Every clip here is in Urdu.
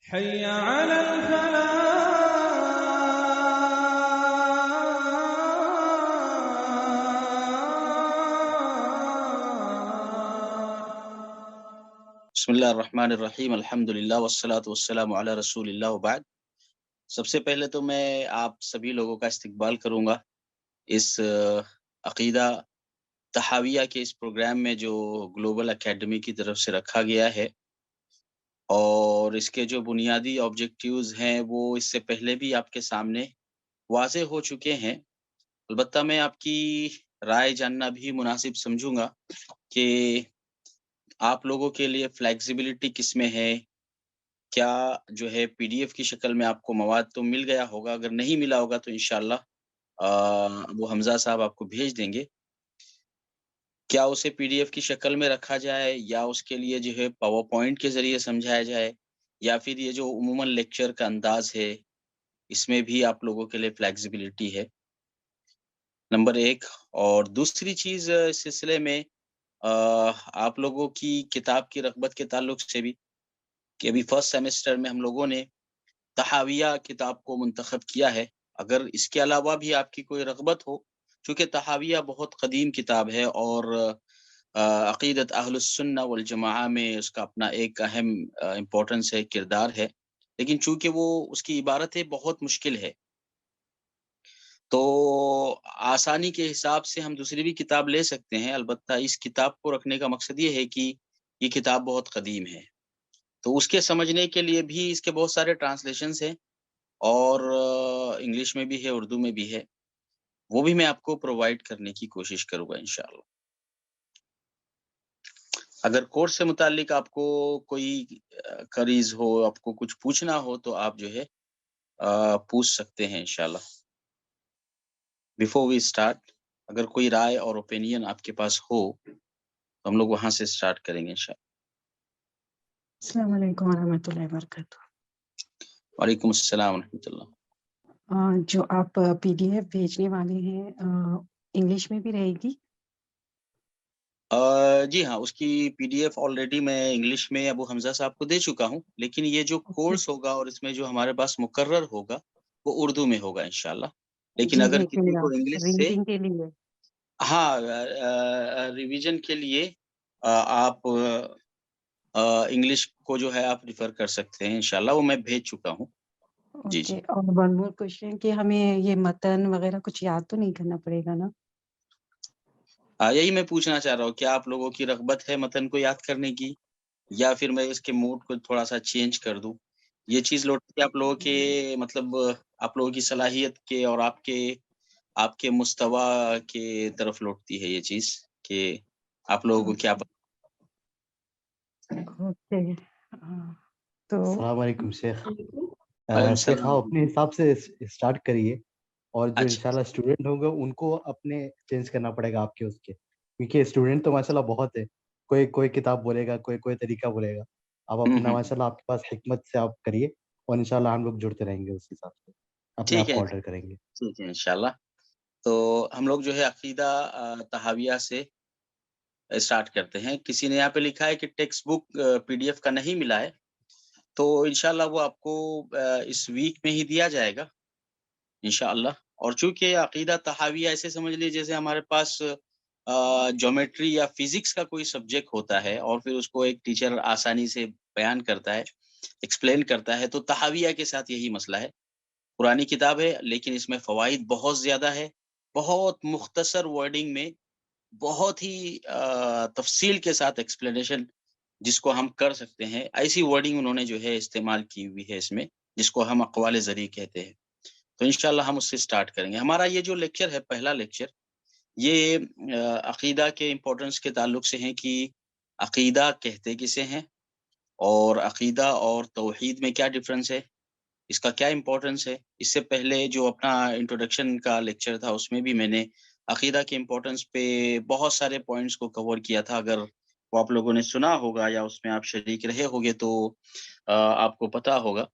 حي على الفلاح. بسم اللہ الرحمن الرحیم، الحمدللہ والصلاۃ والسلام علی رسول اللہ وبعد۔ سب سے پہلے تو میں آپ سبھی لوگوں کا استقبال کروں گا اس عقیدہ تحاویہ کے اس پروگرام میں جو گلوبل اکیڈمی کی طرف سے رکھا گیا ہے، اور اس کے جو بنیادی آبجیکٹیوز ہیں وہ اس سے پہلے بھی آپ کے سامنے واضح ہو چکے ہیں۔ البتہ میں آپ کی رائے جاننا بھی مناسب سمجھوں گا کہ آپ لوگوں کے لیے فلیکسیبلٹی کس میں ہے، کیا جو ہے پی ڈی ایف کی شکل میں آپ کو مواد تو مل گیا ہوگا، اگر نہیں ملا ہوگا تو انشاءاللہ ابو حمزہ صاحب آپ کو بھیج دیں گے۔ کیا اسے پی ڈی ایف کی شکل میں رکھا جائے یا اس کے لیے جو ہے پاور پوائنٹ کے ذریعے سمجھایا جائے، یا پھر یہ جو عموماً لیکچر کا انداز ہے اس میں بھی آپ لوگوں کے لیے فلیکسیبلٹی ہے، نمبر ایک۔ اور دوسری چیز اس سلسلے میں آپ لوگوں کی کتاب کی رغبت کے تعلق سے بھی کہ ابھی فرسٹ سیمسٹر میں ہم لوگوں نے تحاویہ کتاب کو منتخب کیا ہے۔ اگر اس کے علاوہ بھی آپ کی کوئی رغبت ہو، چونکہ تحاویہ بہت قدیم کتاب ہے اور عقیدت اہل السنہ والجماعہ میں اس کا اپنا ایک اہم امپورٹنس ہے، کردار ہے، لیکن چونکہ وہ اس کی عبارتیں بہت مشکل ہے تو آسانی کے حساب سے ہم دوسری بھی کتاب لے سکتے ہیں۔ البتہ اس کتاب کو رکھنے کا مقصد یہ ہے کہ یہ کتاب بہت قدیم ہے، تو اس کے سمجھنے کے لیے بھی اس کے بہت سارے ٹرانسلیشنز ہیں، اور انگلش میں بھی ہے، اردو میں بھی ہے، وہ بھی میں آپ کو پرووائڈ کرنے کی کوشش کروں گا انشاءاللہ۔ اگر کورس سے متعلق آپ کو کوئی قریض ہو، آپ کو کچھ پوچھنا ہو تو آپ جو ہے پوچھ سکتے ہیں انشاءاللہ۔ بیفور وی اسٹارٹ، اگر کوئی رائے اور اوپینین آپ کے پاس ہو تو ہم لوگ وہاں سے اسٹارٹ کریں گے انشاءاللہ۔ السلام علیکم ورحمۃ اللہ وبرکاتہ۔ وعلیکم السلام ورحمۃ اللہ۔ جو آپ پی ڈی ایف بھیجنے والے ہیں انگلش میں بھی رہے گی؟ جی ہاں، اس کی پی ڈی ایف آلریڈی میں انگلش میں ابو حمزہ صاحب کو دے چکا ہوں، لیکن یہ جو کورس ہوگا اور اس میں جو ہمارے پاس مقرر ہوگا وہ اردو میں ہوگا انشاءاللہ۔ لیکن جی، اگر لیکن کسی کو انگلش سے ریڈنگ کے لیے ہاں ریویژن کے لیے آپ انگلش کو جو ہے آپ ریفر کر سکتے ہیں انشاءاللہ، وہ میں بھیج چکا ہوں۔ جی جی، اوکے۔ اور ون مور کوشچن کہ ہمیں یہ متن وغیرہ کچھ یاد تو نہیں کرنا پڑے گا نا؟ یہی میں پوچھنا چاہ رہا ہوں، کیا آپ لوگوں کی رغبت ہے متن کو یاد کرنے کی، یا پھر میں اس کے موڈ کو تھوڑا سا چینج کر دوں؟ یہ چیز لوٹتی ہے آپ لوگوں کے مطلب آپ لوگوں کی صلاحیت کے اور آپ کے مستوی کے طرف لوٹتی ہے یہ چیز کہ آپ لوگوں کو کیا اوکے۔ تو السلام علیکم شیخ۔ علیکم شیخ السلام۔ آپ اپنے حساب سے اسٹارٹ کریے، اور جو اچھا انشاءاللہ اسٹوڈنٹ ہوں گے ان کو اپنے چینج کرنا پڑے گا آپ کے اس کے، کیونکہ اسٹوڈنٹ تو ماشاءاللہ بہت ہے، کوئی کتاب بولے گا، کوئی طریقہ بولے گا۔ آپ اپنا ماشاءاللہ آپ کے پاس حکمت سے آپ کریے، اور انشاءاللہ ہم لوگ جڑتے رہیں گے اس حساب سے، اپنے ٹھیک آپ ہے، کو آرڈر کریں گے۔ ٹھیک ہے انشاءاللہ۔ تو ہم لوگ جو ہے عقیدہ تحاویہ سے اسٹارٹ کرتے ہیں۔ کسی نے یہاں پہ لکھا ہے کہ text book P D F کا نہیں ملا ہے، تو انشاءاللہ وہ آپ کو اس ویک میں ہی دیا جائے گا انشاءاللہ۔ اور چونکہ عقیدہ تحاویہ ایسے سمجھ لیجیے جیسے ہمارے پاس جیومیٹری یا فزکس کا کوئی سبجیکٹ ہوتا ہے اور پھر اس کو ایک ٹیچر آسانی سے بیان کرتا ہے، ایکسپلین کرتا ہے، تو تحاویہ کے ساتھ یہی مسئلہ ہے۔ پرانی کتاب ہے لیکن اس میں فوائد بہت زیادہ ہے، بہت مختصر ورڈنگ میں بہت ہی تفصیل کے ساتھ ایکسپلینیشن جس کو ہم کر سکتے ہیں، ایسی ورڈنگ انہوں نے جو ہے استعمال کی ہوئی ہے اس میں، جس کو ہم اقوال زرعی کہتے ہیں۔ تو انشاءاللہ ہم اس سے سٹارٹ کریں گے۔ ہمارا یہ جو لیکچر ہے، پہلا لیکچر، یہ عقیدہ کے امپورٹنس کے تعلق سے ہیں کہ عقیدہ کہتے کسے ہیں، اور عقیدہ اور توحید میں کیا ڈفرنس ہے، اس کا کیا امپورٹنس ہے۔ اس سے پہلے جو اپنا انٹروڈکشن کا لیکچر تھا اس میں بھی میں نے عقیدہ کے امپورٹنس پہ بہت سارے پوائنٹس کو کور کیا تھا۔ اگر وہ آپ لوگوں نے سنا ہوگا یا اس میں آپ شریک رہے ہوگے تو آپ کو پتا ہوگا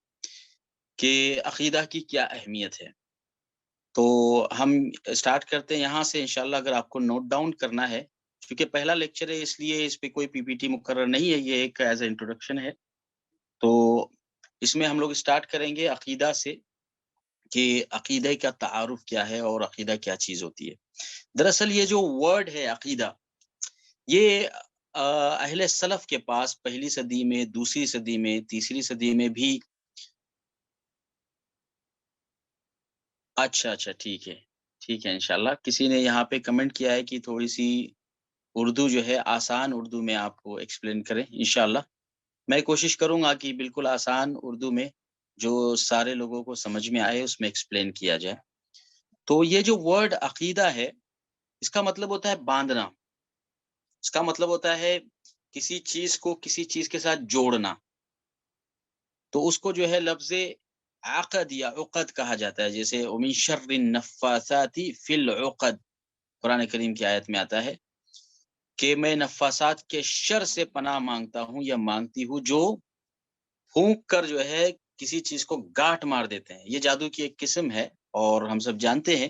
کہ عقیدہ کی کیا اہمیت ہے۔ تو ہم اسٹارٹ کرتے ہیں یہاں سے انشاءاللہ۔ اگر آپ کو نوٹ ڈاؤن کرنا ہے، کیونکہ پہلا لیکچر ہے اس لیے اس پہ کوئی پی پی ٹی مقرر نہیں ہے، یہ ایک ایز اے انٹروڈکشن ہے، تو اس میں ہم لوگ اسٹارٹ کریں گے عقیدہ سے کہ عقیدہ کا تعارف کیا ہے اور عقیدہ کیا چیز ہوتی ہے. دراصل یہ جو ورڈ ہے عقیدہ، یہ اہل سلف کے پاس پہلی صدی میں، دوسری صدی میں، تیسری صدی میں بھی. اچھا ٹھیک ہے انشاءاللہ. کسی نے یہاں پہ کمنٹ کیا ہے کہ تھوڑی سی اردو جو ہے آسان اردو میں آپ کو ایکسپلین کریں. انشاءاللہ میں کوشش کروں گا کہ بالکل آسان اردو میں جو سارے لوگوں کو سمجھ میں آئے اس میں ایکسپلین کیا جائے. تو یہ جو ورڈ عقیدہ ہے، اس کا مطلب ہوتا ہے باندھنا. اس کا مطلب ہوتا ہے کسی چیز کو کسی چیز کے ساتھ جوڑنا. تو اس کو جو ہے لفظ عقد یا عقد کہا جاتا ہے. جیسے ومن شر النفاثات فی العقد قرآن کریم کی آیت میں آتا ہے کہ میں نفاسات کے شر سے پناہ مانگتا ہوں یا مانگتی ہوں جو پھونک کر جو ہے کسی چیز کو گاٹ مار دیتے ہیں. یہ جادو کی ایک قسم ہے، اور ہم سب جانتے ہیں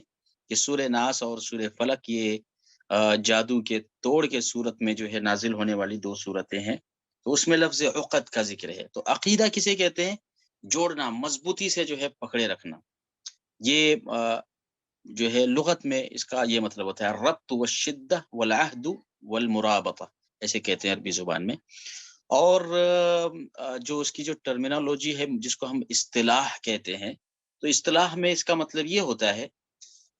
کہ سورہ ناس اور سورہ فلق یہ جادو کے توڑ کے صورت میں جو ہے نازل ہونے والی 2 صورتیں ہیں. تو اس میں لفظ عقد کا ذکر ہے. تو عقیدہ کسے کہتے ہیں؟ جوڑنا، مضبوطی سے جو ہے پکڑے رکھنا. یہ جو ہے لغت میں اس کا یہ مطلب ہوتا ہے الربط والشدہ والعہد والمرابطہ، ایسے کہتے ہیں عربی زبان میں. اور جو اس کی جو ٹرمینالوجی ہے جس کو ہم اصطلاح کہتے ہیں، تو اصطلاح میں اس کا مطلب یہ ہوتا ہے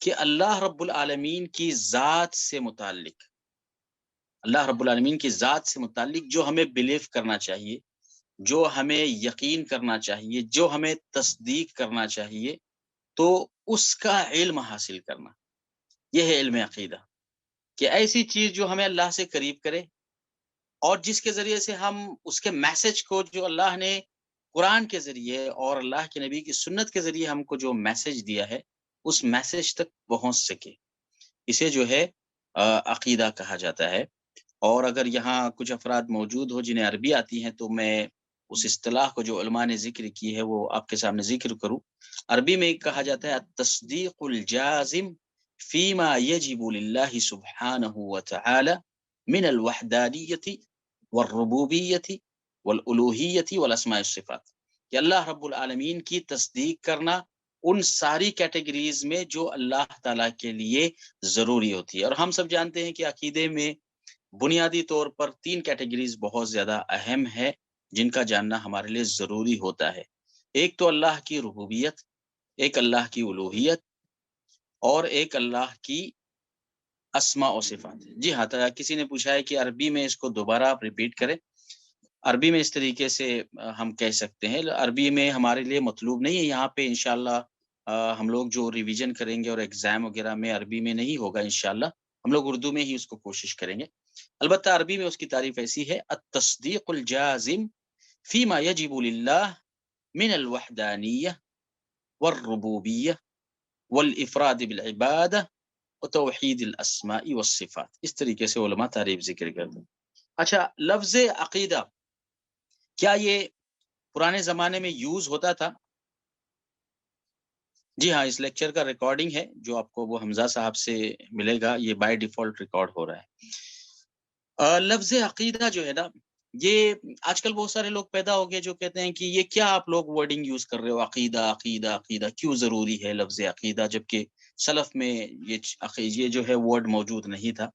کہ اللہ رب العالمین کی ذات سے متعلق، اللہ رب العالمین کی ذات سے متعلق جو ہمیں بلیف کرنا چاہیے، جو ہمیں یقین کرنا چاہیے، جو ہمیں تصدیق کرنا چاہیے، تو اس کا علم حاصل کرنا. یہ ہے علم عقیدہ، کہ ایسی چیز جو ہمیں اللہ سے قریب کرے اور جس کے ذریعے سے ہم اس کے میسج کو جو اللہ نے قرآن کے ذریعے اور اللہ کے نبی کی سنت کے ذریعے ہم کو جو میسج دیا ہے اس میسج تک پہنچ سکے. اسے جو ہے عقیدہ کہا جاتا ہے. اور اگر یہاں کچھ افراد موجود ہو جنہیں عربی آتی ہیں تو میں اس اصطلاح کو جو علماء نے ذکر کی ہے وہ آپ کے سامنے ذکر کروں. عربی میں کہا جاتا ہے التصدیق الجازم فیما یجب للہ سبحانہ وتعالی من الوحدانیت والربوبیت والالوہیت والاسماء الصفات، کہ اللہ رب العالمین کی تصدیق کرنا ان ساری کیٹیگریز میں جو اللہ تعالیٰ کے لیے ضروری ہوتی ہے. اور ہم سب جانتے ہیں کہ عقیدے میں بنیادی طور پر 3 کیٹیگریز بہت زیادہ اہم ہے جن کا جاننا ہمارے لیے ضروری ہوتا ہے. ایک تو اللہ کی ربوبیت، ایک اللہ کی الوہیت، اور ایک اللہ کی اسماء و صفات. جی ہاں، کسی نے پوچھا ہے کہ عربی میں اس کو دوبارہ آپ ریپیٹ کریں. عربی میں اس طریقے سے ہم کہہ سکتے ہیں. عربی میں ہمارے لیے مطلوب نہیں ہے یہاں پہ انشاءاللہ ہم لوگ جو ریویژن کریں گے اور ایگزام وغیرہ میں عربی میں نہیں ہوگا انشاءاللہ، ہم لوگ اردو میں ہی اس کو کوشش کریں گے. البتہ عربی میں اس کی تعریف ایسی ہے التصدیق الجازم فیما یجب للہ من الوحدانیہ والربوبیہ والافراد بالعبادہ وتوحید الاسماء والصفات. اس طریقے سے علماء تعریف ذکر کرتے ہیں. اچھا، لفظ عقیدہ کیا یہ پرانے زمانے میں یوز ہوتا تھا؟ جی ہاں، اس لیکچر کا ریکارڈنگ ہے جو آپ کو وہ حمزہ صاحب سے ملے گا، یہ بائی ڈیفالٹ ریکارڈ ہو رہا ہے. لفظ عقیدہ جو ہے نا، یہ آج کل بہت سارے لوگ پیدا ہو گئے جو کہتے ہیں کہ یہ کیا آپ لوگ ورڈنگ یوز کر رہے ہو، عقیدہ عقیدہ عقیدہ کیوں ضروری ہے لفظ عقیدہ، جبکہ سلف میں یہ جو ہے ورڈ موجود نہیں تھا.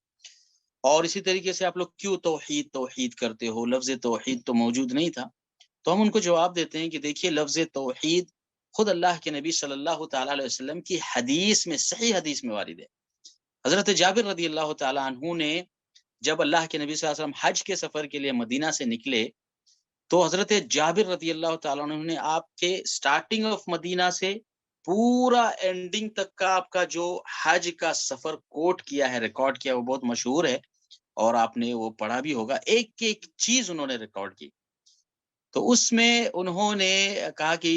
اور اسی طریقے سے آپ لوگ کیوں توحید توحید کرتے ہو، لفظ توحید تو موجود نہیں تھا. تو ہم ان کو جواب دیتے ہیں کہ دیکھیے لفظ توحید خود اللہ کے نبی صلی اللہ تعالیٰ علیہ وسلم کی حدیث میں، صحیح حدیث میں وارد ہے. حضرت جابر رضی اللہ تعالیٰ عنہ نے جب اللہ کے نبی صلی اللہ علیہ وسلم حج کے سفر کے لیے مدینہ سے نکلے تو حضرت جابر رضی اللہ تعالیٰ عنہ نے آپ کے سٹارٹنگ آف مدینہ سے پورا اینڈنگ تک کا آپ کا جو حج کا سفر کوٹ کیا ہے، ریکارڈ کیا، وہ بہت مشہور ہے اور آپ نے وہ پڑھا بھی ہوگا. ایک ایک چیز انہوں نے ریکارڈ کی. تو اس میں انہوں نے کہا کہ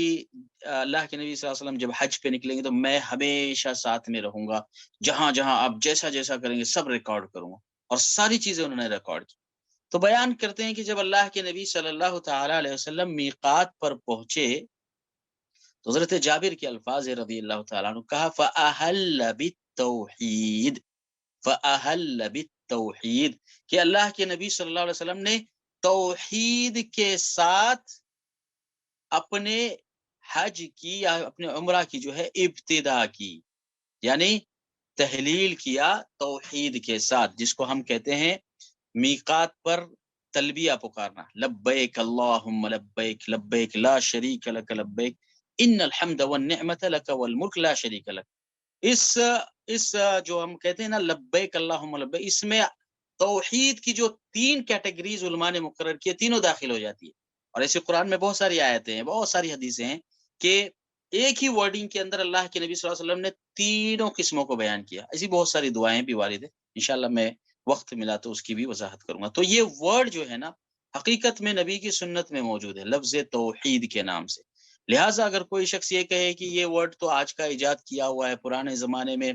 اللہ کے نبی صلی اللہ علیہ وسلم جب حج پہ نکلیں گے تو میں ہمیشہ ساتھ میں رہوں گا، جہاں جہاں آپ جیسا جیسا کریں گے سب ریکارڈ کروں گا. اور ساری چیزیں انہوں نے ریکارڈ کی. تو بیان کرتے ہیں کہ جب اللہ کے نبی صلی اللہ تعالی علیہ وسلم میقات پر پہنچے تو حضرت جابر کے الفاظ رضی اللہ تعالیٰ عنہ، کہا فَأَحَلَّ بِالتَّوْحِيدِ فَأَحَلَّ بِالتَّوْحِيدِ، کہ اللہ کے نبی صلی اللہ علیہ وسلم نے توحید کے ساتھ اپنے حج کی یا اپنے عمرہ کی جو ہے ابتدا کی، یعنی تحلیل کیا توحید کے ساتھ، جس کو ہم کہتے ہیں میقات پر تلبیہ پکارنا، لبیک اللہم لبیک لبیک لا شریک لک لبیک ان الحمد والنعمت لک والملک لا شریک لک. اس جو ہم کہتے ہیں نا لبیک اللہم لبیک، اس میں توحید کی جو 3 کیٹیگریز علماء نے مقرر کی، تینوں داخل ہو جاتی ہے. اور ایسے قرآن میں بہت ساری آیتیں ہیں، بہت ساری حدیثیں ہیں کہ ایک ہی ورڈنگ کے اندر اللہ کے نبی صلی اللہ علیہ وسلم نے تینوں قسموں کو بیان کیا. ایسی بہت ساری دعائیں بھی وارد ہیں، انشاءاللہ میں وقت ملا تو اس کی بھی وضاحت کروں گا. تو یہ ورڈ جو ہے نا حقیقت میں نبی کی سنت میں موجود ہے لفظ توحید کے نام سے. لہٰذا اگر کوئی شخص یہ کہے کہ یہ ورڈ تو آج کا ایجاد کیا ہوا ہے، پرانے زمانے میں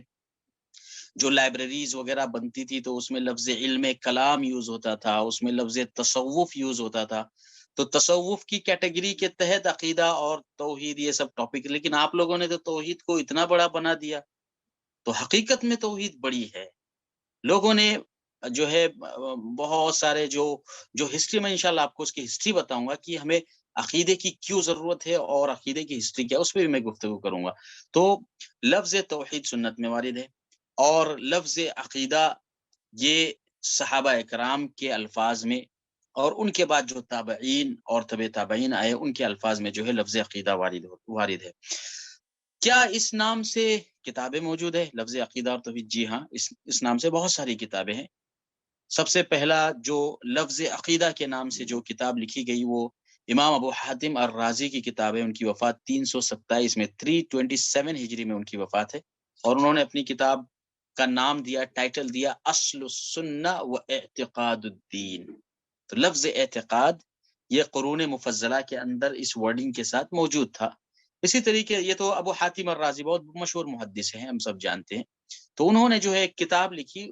جو لائبریریز وغیرہ بنتی تھی تو اس میں لفظ علم کلام یوز ہوتا تھا، اس میں لفظ تصوف یوز ہوتا تھا، تو تصوف کی کیٹیگری کے تحت عقیدہ اور توحید یہ سب ٹاپک، لیکن آپ لوگوں نے تو توحید کو اتنا بڑا بنا دیا. تو حقیقت میں توحید بڑی ہے. لوگوں نے جو ہے بہت سارے جو ہسٹری میں انشاءاللہ آپ کو اس کی ہسٹری بتاؤں گا کہ ہمیں عقیدے کی کیوں ضرورت ہے اور عقیدے کی ہسٹری کیا، اس پہ بھی میں گفتگو کروں گا. تو لفظ توحید سنت میں وارد ہے، اور لفظ عقیدہ یہ صحابہ اکرام کے الفاظ میں اور ان کے بعد جو تابعین اور تبع تابعین آئے ان کے الفاظ میں جو ہے لفظ عقیدہ وارد ہے. کیا اس نام سے کتابیں موجود ہے لفظ عقیدہ اور توحید؟ جی ہاں، اس نام سے بہت ساری کتابیں ہیں. سب سے پہلا جو لفظ عقیدہ کے نام سے جو کتاب لکھی گئی وہ امام ابو حاتم الرازی کی کتاب ہے. ان کی وفات 327 میں 327 ہجری میں ان کی وفات ہے، اور انہوں نے اپنی کتاب کا نام دیا، ٹائٹل دیا اصل السنہ و اعتقاد الدین. تو لفظ اعتقاد یہ قرون مفضلہ کے اندر اس ورڈنگ کے ساتھ موجود تھا. اسی طریقے یہ تو ابو حاتم الرازی بہت مشہور محدث ہیں، ہم سب جانتے ہیں. تو انہوں نے جو ہے ایک کتاب لکھی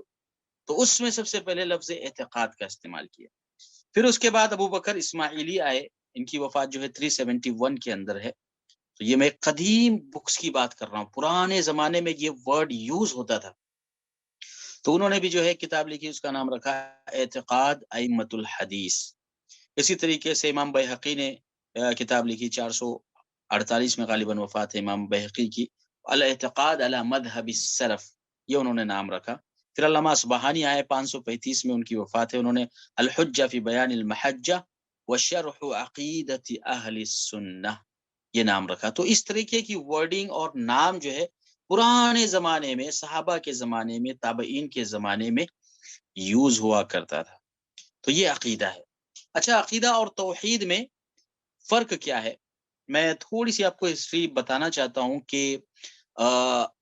تو اس میں سب سے پہلے لفظ اعتقاد کا استعمال کیا. پھر اس کے بعد ابو بکر اسماعیلی آئے، ان کی وفات جو ہے 371 کے اندر ہے. تو یہ میں قدیم بکس کی بات کر رہا ہوں، پرانے زمانے میں یہ ورڈ یوز ہوتا تھا. تو انہوں نے بھی جو ہے کتاب لکھی، اس کا نام رکھا اعتقاد ائمۃ الحدیث. اسی طریقے سے امام بیہقی نے کتاب لکھی، 448 میں غالباً وفات ہے امام بیہقی کی، الاعتقاد علی مذہب السلف، یہ انہوں نے نام رکھا. پھر علامہ اصبہانی آئے 535 میں ان کی وفات ہے، انہوں نے الحجہ فی بیان المحجہ وشرح عقیدت اہل السنہ یہ نام رکھا. تو اس طریقے کی ورڈنگ اور نام جو ہے پرانے زمانے میں، صحابہ کے زمانے میں، تابعین کے زمانے میں یوز ہوا کرتا تھا. تو یہ عقیدہ ہے. اچھا، عقیدہ اور توحید میں فرق کیا ہے؟ میں تھوڑی سی آپ کو ہسٹری بتانا چاہتا ہوں کہ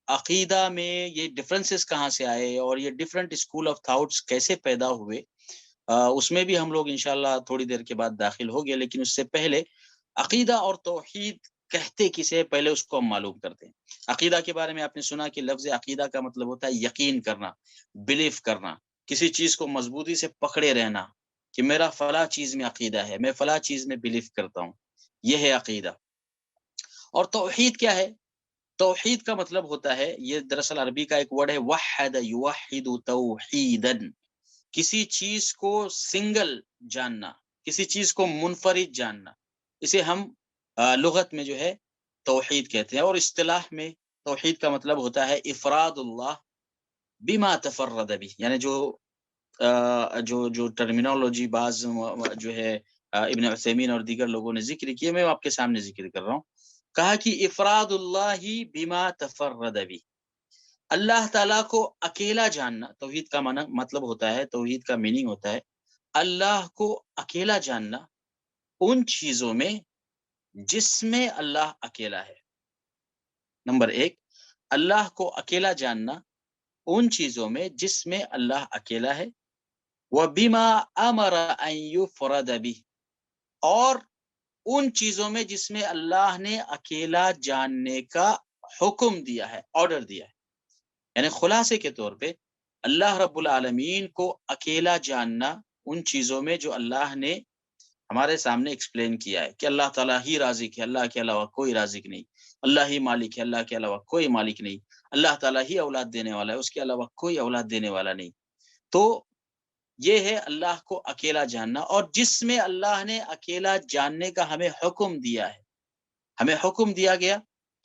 عقیدہ میں یہ ڈفرنسز کہاں سے آئے اور یہ ڈفرنٹ اسکول آف تھاٹس کیسے پیدا ہوئے. اس میں بھی ہم لوگ انشاءاللہ تھوڑی دیر کے بعد داخل ہو گئے، لیکن اس سے پہلے عقیدہ اور توحید کہتے کسے پہلے اس کو ہم معلوم کرتے ہیں. عقیدہ کے بارے میں آپ نے سنا کہ لفظ عقیدہ کا مطلب ہوتا ہے یقین کرنا، بلیف کرنا، کسی چیز کو مضبوطی سے پکڑے رہنا کہ میرا فلاں چیز میں عقیدہ ہے، میں فلاں چیز میں بلیف کرتا ہوں، یہ ہے عقیدہ. اور توحید کیا ہے؟ توحید کا مطلب ہوتا ہے، یہ دراصل عربی کا ایک ورڈ ہے، وحد یوحد توحیدا، کسی چیز کو سنگل جاننا، کسی چیز کو منفرد جاننا، اسے ہم لغت میں جو ہے توحید کہتے ہیں. اور اصطلاح میں توحید کا مطلب ہوتا ہے افراد اللہ بما تفرد بھی، یعنی جو ٹرمینالوجی بعض جو ہے ابن عثیمین اور دیگر لوگوں نے ذکر کیے، میں آپ کے سامنے ذکر کر رہا ہوں. کہا کہ افراد اللہ بما تفرد بھی، اللہ تعالیٰ کو اکیلا جاننا. توحید کا مطلب ہوتا ہے، توحید کا میننگ ہوتا ہے اللہ کو اکیلا جاننا ان چیزوں میں جس میں اللہ اکیلا ہے. نمبر 1، اللہ کو اکیلا جاننا ان چیزوں میں جس میں اللہ اکیلا ہے. وَبِمَا أَمَرَ أَن يُفْرَدَ بِهِ، اور ان چیزوں میں جس میں اللہ نے اکیلا جاننے کا حکم دیا ہے، آرڈر دیا ہے. یعنی خلاصے کے طور پہ اللہ رب العالمین کو اکیلا جاننا ان چیزوں میں جو اللہ نے ہمارے سامنے ایکسپلین کیا ہے کہ اللہ تعالیٰ ہی رازق ہے، اللہ کے علاوہ کوئی رازق نہیں، اللہ ہی مالک ہے، اللہ کے علاوہ کوئی مالک نہیں، اللہ تعالیٰ ہی اولاد دینے والا ہے، اس کے علاوہ کوئی اولاد دینے والا نہیں. تو یہ ہے اللہ کو اکیلا جاننا. اور جس میں اللہ نے اکیلا جاننے کا ہمیں حکم دیا ہے ہمیں حکم دیا گیا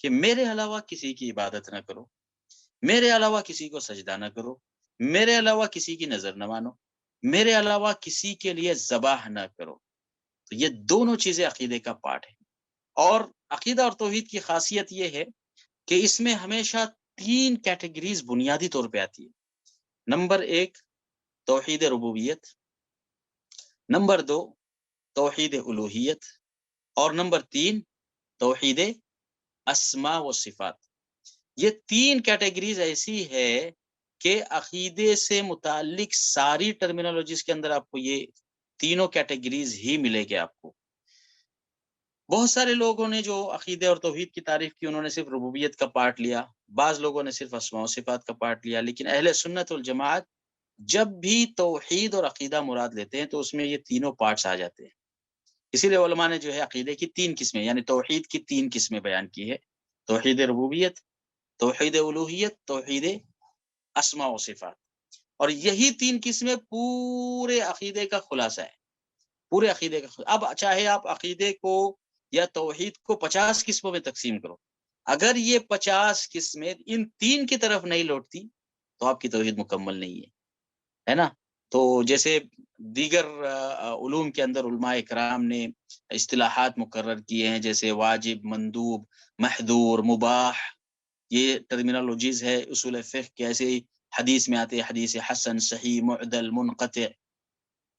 کہ میرے علاوہ کسی کی عبادت نہ کرو، میرے علاوہ کسی کو سجدہ نہ کرو، میرے علاوہ کسی کی نظر نہ مانو، میرے علاوہ کسی کے لیے ذبح نہ کرو۔ تو یہ دونوں چیزیں عقیدے کا پارٹ ہے، اور عقیدہ اور توحید کی خاصیت یہ ہے کہ اس میں ہمیشہ 3 کیٹیگریز بنیادی طور پہ آتی ہے۔ نمبر 1 توحید ربوبیت، نمبر 2 توحید الوہیت، اور نمبر 3 توحید اسماء و صفات۔ یہ 3 کیٹیگریز ایسی ہے کہ عقیدے سے متعلق ساری ٹرمینالوجیز کے اندر آپ کو یہ تینوں کیٹیگریز ہی ملے گے۔ آپ کو بہت سارے لوگوں نے جو عقیدے اور توحید کی تعریف کی، انہوں نے صرف ربوبیت کا پارٹ لیا، بعض لوگوں نے صرف اسماء و صفات کا پارٹ لیا، لیکن اہل سنت والجماعت جب بھی توحید اور عقیدہ مراد لیتے ہیں تو اس میں یہ تینوں پارٹس آ جاتے ہیں۔ اسی لیے علماء نے جو ہے عقیدے کی 3 قسمیں، یعنی توحید کی 3 قسمیں بیان کی ہے: توحید ربوبیت، توحید الوہیت، توحید اسماء و صفات۔ اور یہی 3 قسمیں پورے عقیدے کا خلاصہ ہے، پورے عقیدے کا خلاصہ۔ اب چاہے آپ عقیدے کو یا توحید کو 50 قسموں میں تقسیم کرو، اگر یہ 50 قسمیں ان 3 کی طرف نہیں لوٹتی تو آپ کی توحید مکمل نہیں ہے نا؟ تو جیسے دیگر علوم کے اندر علماء کرام نے اصطلاحات مقرر کیے ہیں، جیسے واجب، مندوب، محظور، مباح، یہ ٹرمینالوجیز ہے اصول فقہ کے، ایسے ہی حدیث میں آتے ہیں حدیث حسن، صحیح، معدل، منقطع۔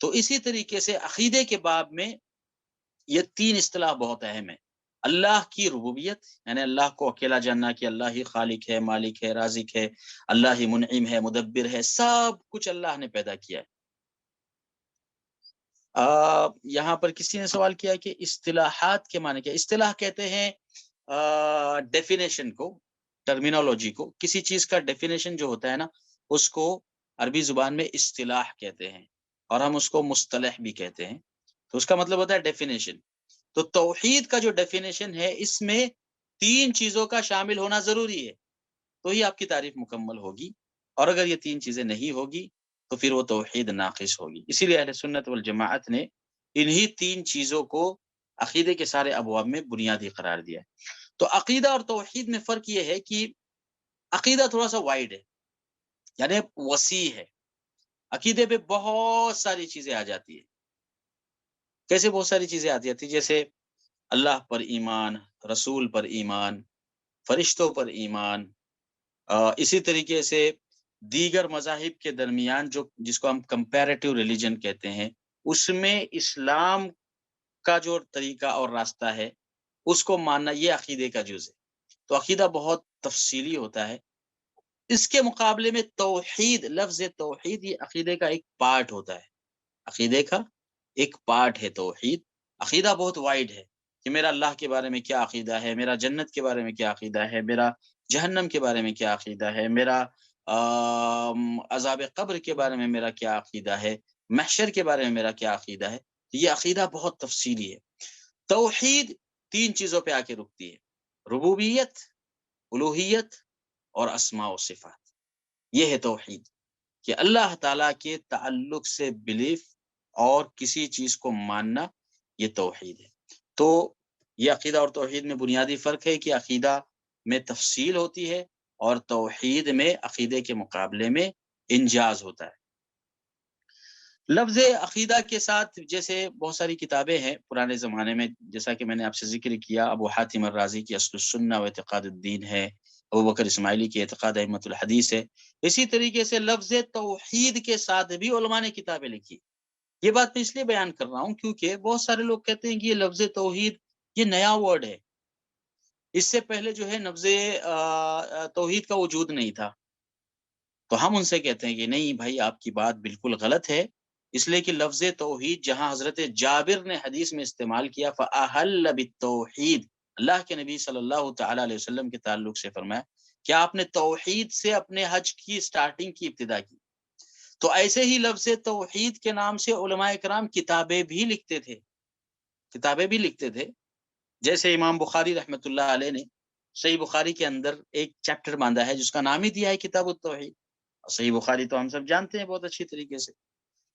تو اسی طریقے سے عقیدے کے باب میں یہ 3 اصطلاح بہت اہم ہیں: اللہ کی ربوبیت، یعنی اللہ کو اکیلا جاننا کہ اللہ ہی خالق ہے، مالک ہے، رازق ہے، اللہ ہی منعم ہے، مدبر ہے، سب کچھ اللہ نے پیدا کیا ہے۔ یہاں پر کسی نے سوال کیا کہ اصطلاحات کے معنی کیا؟ اصطلاح کہتے ہیں ڈیفینیشن کو، ٹرمینالوجی کو۔ کسی چیز کا ڈیفینیشن جو ہوتا ہے نا، اس کو عربی زبان میں اصطلاح کہتے ہیں، اور ہم اس کو مصطلح بھی کہتے ہیں۔ تو اس کا مطلب ہوتا ہے ڈیفینیشن۔ تو توحید کا جو ڈیفینیشن ہے، اس میں 3 چیزوں کا شامل ہونا ضروری ہے، تو ہی آپ کی تعریف مکمل ہوگی، اور اگر یہ 3 چیزیں نہیں ہوگی تو پھر وہ توحید ناقص ہوگی۔ اسی لیے اہل سنت والجماعت نے انہی 3 چیزوں کو عقیدے کے سارے ابواب میں بنیادی قرار دیا ہے۔ تو عقیدہ اور توحید میں فرق یہ ہے کہ عقیدہ تھوڑا سا وائڈ ہے، یعنی وسیع ہے۔ عقیدے پہ بہت ساری چیزیں آ جاتی ہیں۔ کیسے بہت ساری چیزیں آتی ہیں؟ جیسے اللہ پر ایمان، رسول پر ایمان، فرشتوں پر ایمان، اسی طریقے سے دیگر مذاہب کے درمیان جس کو ہم کمپیریٹیو ریلیجن کہتے ہیں، اس میں اسلام کا جو طریقہ اور راستہ ہے اس کو ماننا، یہ عقیدے کا جز ہے۔ تو عقیدہ بہت تفصیلی ہوتا ہے۔ اس کے مقابلے میں توحید، لفظ توحید یہ عقیدے کا ایک پارٹ ہوتا ہے، عقیدے کا ایک پارٹ ہے توحید۔ عقیدہ بہت وائڈ ہے کہ میرا اللہ کے بارے میں کیا عقیدہ ہے، میرا جنت کے بارے میں کیا عقیدہ ہے، میرا جہنم کے بارے میں کیا عقیدہ ہے، میرا عذاب قبر کے بارے میں میرا کیا عقیدہ ہے، محشر کے بارے میں میرا کیا عقیدہ ہے۔ یہ عقیدہ بہت تفصیلی ہے۔ توحید 3 چیزوں پہ آ کے رکتی ہے: ربوبیت، الوہیت اور اسماء و صفات۔ یہ ہے توحید، کہ اللہ تعالیٰ کے تعلق سے بلیف اور کسی چیز کو ماننا، یہ توحید ہے۔ تو یہ عقیدہ اور توحید میں بنیادی فرق ہے کہ عقیدہ میں تفصیل ہوتی ہے اور توحید میں عقیدے کے مقابلے میں انجاز ہوتا ہے۔ لفظ عقیدہ کے ساتھ جیسے بہت ساری کتابیں ہیں پرانے زمانے میں، جیسا کہ میں نے آپ سے ذکر کیا، ابو حاتم الرازی کی اصل السنہ و اعتقاد الدین ہے، ابو بکر اسماعیلی کی اعتقاد ائمۃ الحدیث ہے۔ اسی طریقے سے لفظ توحید کے ساتھ بھی علماء نے کتابیں لکھی۔ یہ بات میں اس لیے بیان کر رہا ہوں کیونکہ بہت سارے لوگ کہتے ہیں کہ یہ لفظ توحید یہ نیا ورڈ ہے، اس سے پہلے جو ہے لفظ توحید کا وجود نہیں تھا۔ تو ہم ان سے کہتے ہیں کہ نہیں بھائی، آپ کی بات بالکل غلط ہے، اس لیے کہ لفظ توحید جہاں حضرت جابر نے حدیث میں استعمال کیا، فَأَحَلَّ بِالتَّوْحِيدِ، اللہ کے نبی صلی اللہ تعالی علیہ وسلم کے تعلق سے فرمایا کہ آپ نے توحید سے اپنے حج کی سٹارٹنگ کی، ابتدا کی۔ تو ایسے ہی لفظ توحید کے نام سے علماء کرام کتابیں بھی لکھتے تھے، جیسے امام بخاری رحمۃ اللہ علیہ نے صحیح بخاری کے اندر ایک چیپٹر باندھا ہے جس کا نام ہی دیا ہے کتاب التوحید۔ صحیح بخاری تو ہم سب جانتے ہیں بہت اچھی طریقے سے۔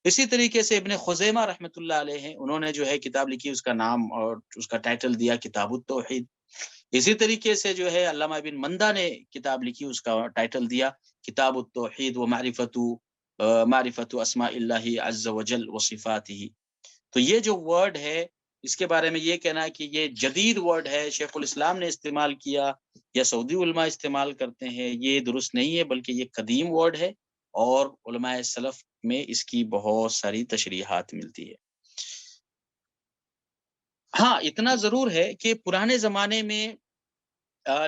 اسی طریقے سے ابن خزیمہ رحمۃ اللہ علیہ ہیں، انہوں نے جو ہے کتاب لکھی، اس کا نام اور اس کا ٹائٹل دیا کتاب التوحید۔ اسی طریقے سے جو ہے علامہ ابن مندہ نے کتاب لکھی، اس کا ٹائٹل دیا کتاب التوحید و معرفت اسماء اللہ عز وجل و صفاتہ. تو یہ جو ورڈ ہے اس کے بارے میں یہ کہنا ہے کہ یہ جدید ورڈ ہے، شیخ الاسلام نے استعمال کیا یا سعودی علماء استعمال کرتے ہیں، یہ درست نہیں ہے، بلکہ یہ قدیم ورڈ ہے اور علماء سلف میں اس کی بہت ساری تشریحات ملتی ہے. ہاں اتنا ضرور ہے کہ پرانے زمانے میں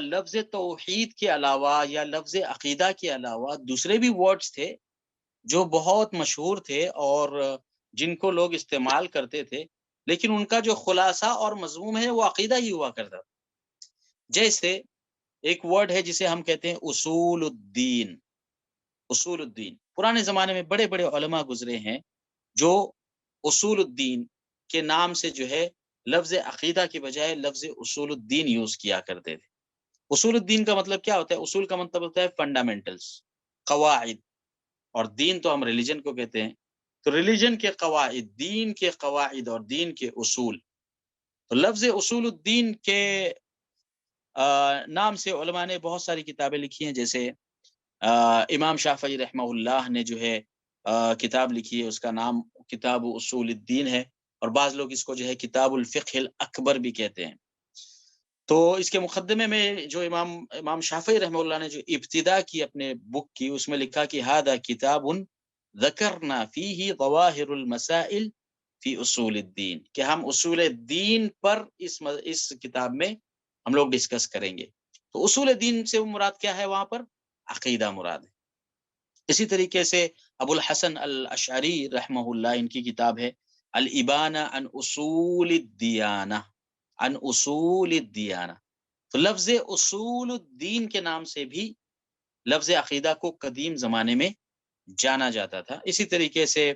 لفظ توحید کے علاوہ یا لفظ عقیدہ کے علاوہ دوسرے بھی ورڈز تھے جو بہت مشہور تھے اور جن کو لوگ استعمال کرتے تھے، لیکن ان کا جو خلاصہ اور مضمون ہے وہ عقیدہ ہی ہوا کرتا تھا. جیسے ایک ورڈ ہے جسے ہم کہتے ہیں اصول الدین. اصول الدین پرانے زمانے میں بڑے بڑے علماء گزرے ہیں جو اصول الدین کے نام سے جو ہے لفظ عقیدہ کی بجائے لفظ اصول الدین یوز کیا کرتے تھے. اصول الدین کا مطلب کیا ہوتا ہے؟ اصول کا مطلب ہوتا ہے فنڈامنٹلز، قواعد، اور دین تو ہم ریلیجن کو کہتے ہیں، تو ریلیجن کے قواعد، دین کے قواعد اور دین کے اصول. تو لفظ اصول الدین کے نام سے علماء نے بہت ساری کتابیں لکھی ہیں، جیسے امام شافعی رحمہ اللہ نے جو ہے کتاب لکھی ہے، اس کا نام کتاب اصول الدین ہے، اور بعض لوگ اس کو جو ہے کتاب الفقہ الاکبر بھی کہتے ہیں. تو اس کے مقدمے میں جو امام شافعی رحمہ اللہ نے جو ابتدا کی اپنے بک کی، اس میں لکھا کہ ھذا کتاب ذکرنا فیہ ظواہر المسائل فی اصول الدین، کہ ہم اصول دین پر اس کتاب میں ہم لوگ ڈسکس کریں گے. تو اصول دین سے مراد کیا ہے؟ وہاں پر عقیدہ مراد ہے. اسی طریقے سے ابو الحسن الاشعری رحمہ اللہ، ان کی کتاب ہے الابانہ عن اصول الدیانہ، عن اصول الدیانہ. تو لفظ اصول الدین کے نام سے بھی لفظ عقیدہ کو قدیم زمانے میں جانا جاتا تھا. اسی طریقے سے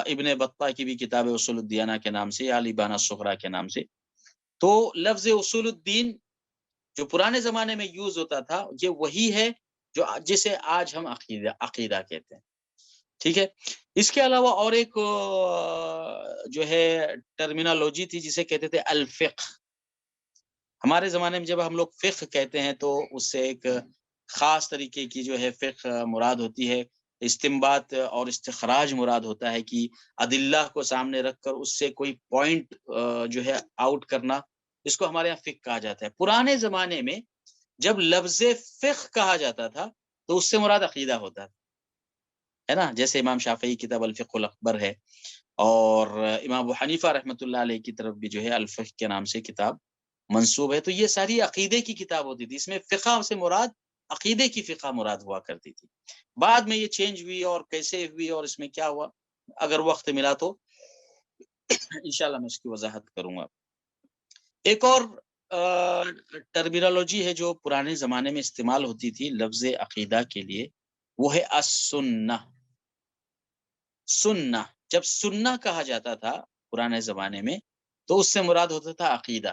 ابن بطہ کی بھی کتاب اصول الدیانہ کے نام سے یا الابانہ الصغریٰ کے نام سے. تو لفظ اصول الدین جو پرانے زمانے میں یوز ہوتا تھا یہ وہی ہے جو جسے آج ہم عقیدہ کہتے ہیں. ٹھیک ہے. اس کے علاوہ اور ایک جو ہے ٹرمینالوجی تھی جسے کہتے تھے الفقہ. ہمارے زمانے میں جب ہم لوگ فقہ کہتے ہیں تو اس سے ایک خاص طریقے کی جو ہے فقہ مراد ہوتی ہے، استنباط اور استخراج مراد ہوتا ہے کہ ادلہ کو سامنے رکھ کر اس سے کوئی پوائنٹ جو ہے آؤٹ کرنا، اس کو ہمارے یہاں فقہ کہا جاتا ہے. پرانے زمانے میں جب لفظ فقہ کہا جاتا تھا تو اس سے مراد عقیدہ ہوتا ہے نا. جیسے امام شافعی کتاب الفقہ الاکبر ہے، اور امام ابو حنیفہ رحمۃ اللہ علیہ کی طرف بھی جو ہے الفقہ کے نام سے کتاب منسوب ہے. تو یہ ساری عقیدے کی کتاب ہوتی تھی، اس میں فقہ سے مراد عقیدے کی فقہ مراد ہوا کرتی تھی. بعد میں یہ چینج ہوئی اور کیسے ہوئی اور اس میں کیا ہوا، اگر وقت ملا تو انشاءاللہ میں اس کی وضاحت کروں گا. ایک اور ٹرمینالوجی ہے جو پرانے زمانے میں استعمال ہوتی تھی لفظ عقیدہ کے لیے، وہ ہے السنہ. سنہ، جب سنہ کہا جاتا تھا پرانے زمانے میں تو اس سے مراد ہوتا تھا عقیدہ.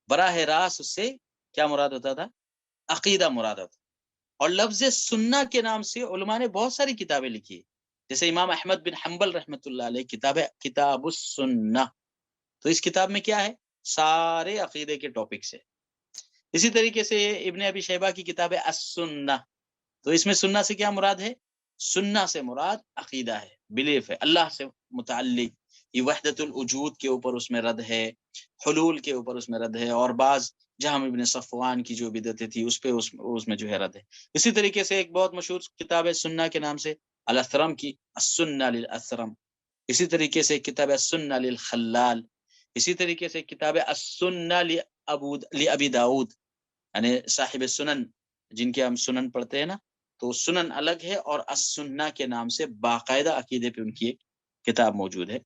براہ راست اس سے کیا مراد ہوتا تھا؟ عقیدہ مراد ہوتا. اور لفظ سنہ کے نام سے علماء نے بہت ساری کتابیں لکھی، جیسے امام احمد بن حنبل رحمۃ اللہ علیہ کتاب ہے کتاب السنہ. تو اس کتاب میں کیا ہے؟ سارے عقیدے کے ٹاپکس ہے. اسی طریقے سے ابن ابی شیبہ کی کتاب ہے السنہ. تو اس میں سنہ سے کیا مراد ہے؟ سنہ سے مراد عقیدہ ہے، بلیف ہے، اللہ سے متعلق. یہ وحدت الوجود کے اوپر اس میں رد ہے، حلول کے اوپر اس میں رد ہے، اور بعض جہاں ابن صفوان کی جو بدعتیں تھی اس پہ اس میں جو ہے رد ہے. اسی طریقے سے ایک بہت مشہور کتاب ہے سنہ کے نام سے الاثرم کی السنہ للاثرم. اسی طریقے سے کتاب السنہ للخلال. اسی طریقے سے کتاب السنہ لابی داؤد، یعنی صاحب سنن جن کے ہم سنن پڑھتے ہیں نا، تو سنن الگ ہے اور السنہ کے نام سے باقاعدہ عقیدے پہ ان کی ایک کتاب موجود ہے.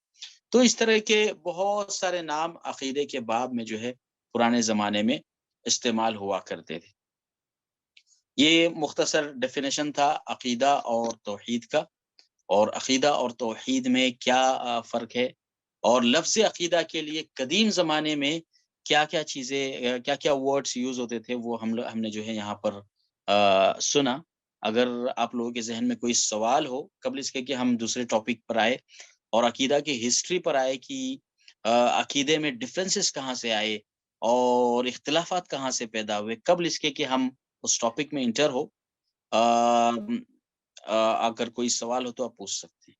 تو اس طرح کے بہت سارے نام عقیدے کے باب میں جو ہے پرانے زمانے میں استعمال ہوا کرتے تھے. یہ مختصر ڈیفینیشن تھا عقیدہ اور توحید کا، اور عقیدہ اور توحید میں کیا فرق ہے، اور لفظ عقیدہ کے لیے قدیم زمانے میں کیا کیا چیزیں، کیا کیا ورڈز یوز ہوتے تھے، وہ ہم نے جو ہے یہاں پر سنا. اگر آپ لوگوں کے ذہن میں کوئی سوال ہو قبل اس کے کہ ہم دوسرے ٹاپک پر آئے اور عقیدہ کی ہسٹری پر آئے کہ عقیدے میں ڈفرینسز کہاں سے آئے، اور اختلافات کہاں سے پیدا ہوئے قبل اس کے کہ ہم اس ٹاپک میں انٹر ہو. اگر کوئی سوال ہو تو آپ پوچھ سکتے ہیں.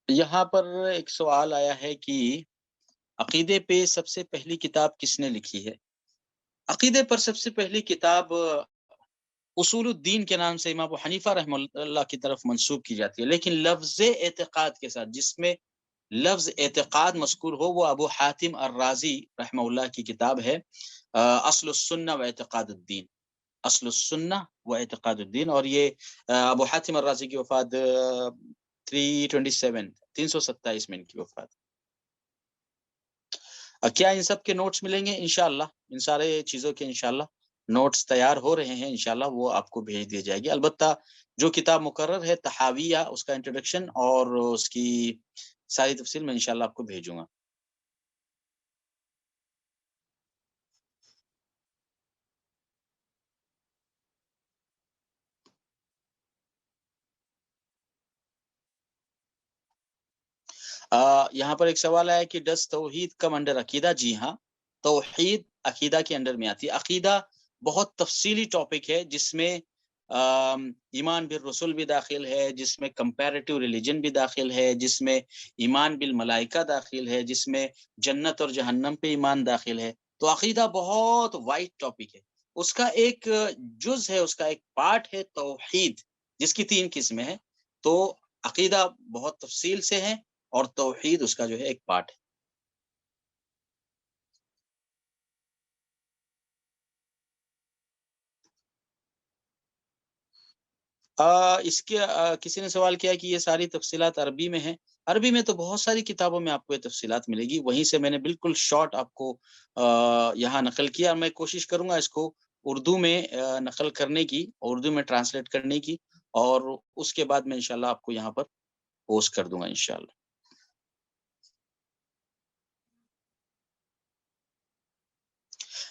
یہاں پر ایک سوال آیا ہے کہ عقیدے پہ سب سے پہلی کتاب کس نے لکھی ہے؟ عقیدے پر سب سے پہلی کتاب اصول الدین کے نام سے امام ابو حنیفہ رحمہ اللہ کی طرف منسوب کی جاتی ہے، لیکن لفظ اعتقاد کے ساتھ، جس میں لفظ اعتقاد مذکور ہو، وہ ابو حاتم الرازی رحمہ اللہ کی کتاب ہے اصل السنہ و اعتقاد الدین. اصل السنہ و اعتقاد الدین. اور یہ ابو حاتم الرازی کی وفات 327 میں ان کی وفات. کیا ان سب کے نوٹس ملیں گے؟ انشاءاللہ ان سارے چیزوں کے انشاءاللہ نوٹس تیار ہو رہے ہیں، انشاءاللہ وہ آپ کو بھیج دی جائے گی. البتہ جو کتاب مقرر ہے تحاویہ، اس کا انٹروڈکشن اور اس کی ساری تفصیل میں انشاءاللہ آپ کو بھیجوں گا. یہاں پر ایک سوال آیا کہ ڈس توحید کم انڈر عقیدہ؟ جی ہاں، توحید عقیدہ کے انڈر میں آتی ہے. عقیدہ بہت تفصیلی ٹاپک ہے، جس میں ایمان بالرسول بھی داخل ہے، جس میں کمپیریٹیو ریلیجن بھی داخل ہے، جس میں ایمان بالملائکہ داخل ہے، جس میں جنت اور جہنم پہ ایمان داخل ہے. تو عقیدہ بہت وائڈ ٹاپک ہے. اس کا ایک جز ہے، اس کا ایک پارٹ ہے توحید، جس کی 3 قسمیں ہیں. تو عقیدہ بہت تفصیل سے ہے اور توحید اس کا جو ہے ایک پارٹ ہے. اس کے کسی نے سوال کیا کہ یہ ساری تفصیلات عربی میں ہیں. عربی میں تو بہت ساری کتابوں میں آپ کو یہ تفصیلات ملے گی، وہیں سے میں نے بالکل شارٹ آپ کو یہاں نقل کیا. میں کوشش کروں گا اس کو اردو میں نقل کرنے کی، اردو میں ٹرانسلیٹ کرنے کی، اور اس کے بعد میں انشاءاللہ آپ کو یہاں پر پوسٹ کر دوں گا انشاءاللہ.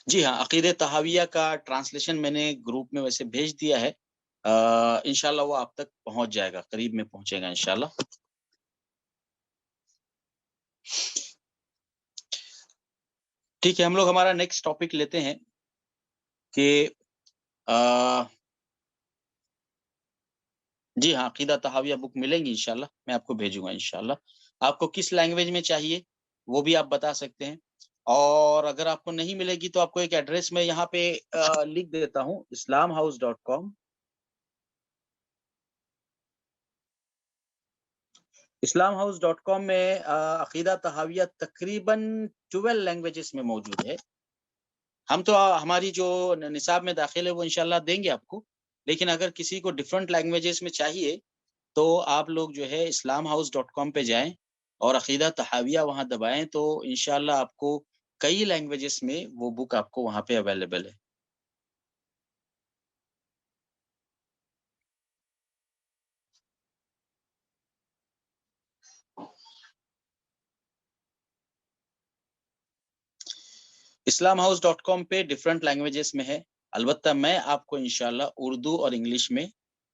جی ہاں، عقیدہ تحاویہ کا ٹرانسلیشن میں نے گروپ میں ویسے بھیج دیا ہے. انشاءاللہ وہ آپ تک پہنچ جائے گا، قریب میں پہنچے گا انشاءاللہ. ٹھیک ہے، ہم لوگ ہمارا نیکسٹ ٹاپک لیتے ہیں کہ جی ہاں، عقیدہ تحاویہ بک ملیں گی انشاءاللہ، میں آپ کو بھیجوں گا انشاءاللہ. آپ کو کس لینگویج میں چاہیے وہ بھی آپ بتا سکتے ہیں، اور اگر آپ کو نہیں ملے گی تو آپ کو ایک ایڈریس میں یہاں پہ لکھ دیتا ہوں، islamhouse.com. islamhouse.com میں عقیدہ تحاویہ تقریباً 12 لینگویجز میں موجود ہے. ہم تو ہماری جو نصاب میں داخل ہے وہ انشاءاللہ دیں گے آپ کو، لیکن اگر کسی کو ڈیفرنٹ لینگویجز میں چاہیے تو آپ لوگ جو ہے islamhouse.com پہ جائیں اور عقیدہ تحاویہ وہاں دبائیں، تو انشاءاللہ آپ کو کئی لینگویجز میں وہ بک آپ کو وہاں پہ اویلیبل ہے. islamhouse.com پہ ڈیفرنٹ لینگویجز میں ہے. البتہ میں آپ کو انشاءاللہ اردو اور انگلش میں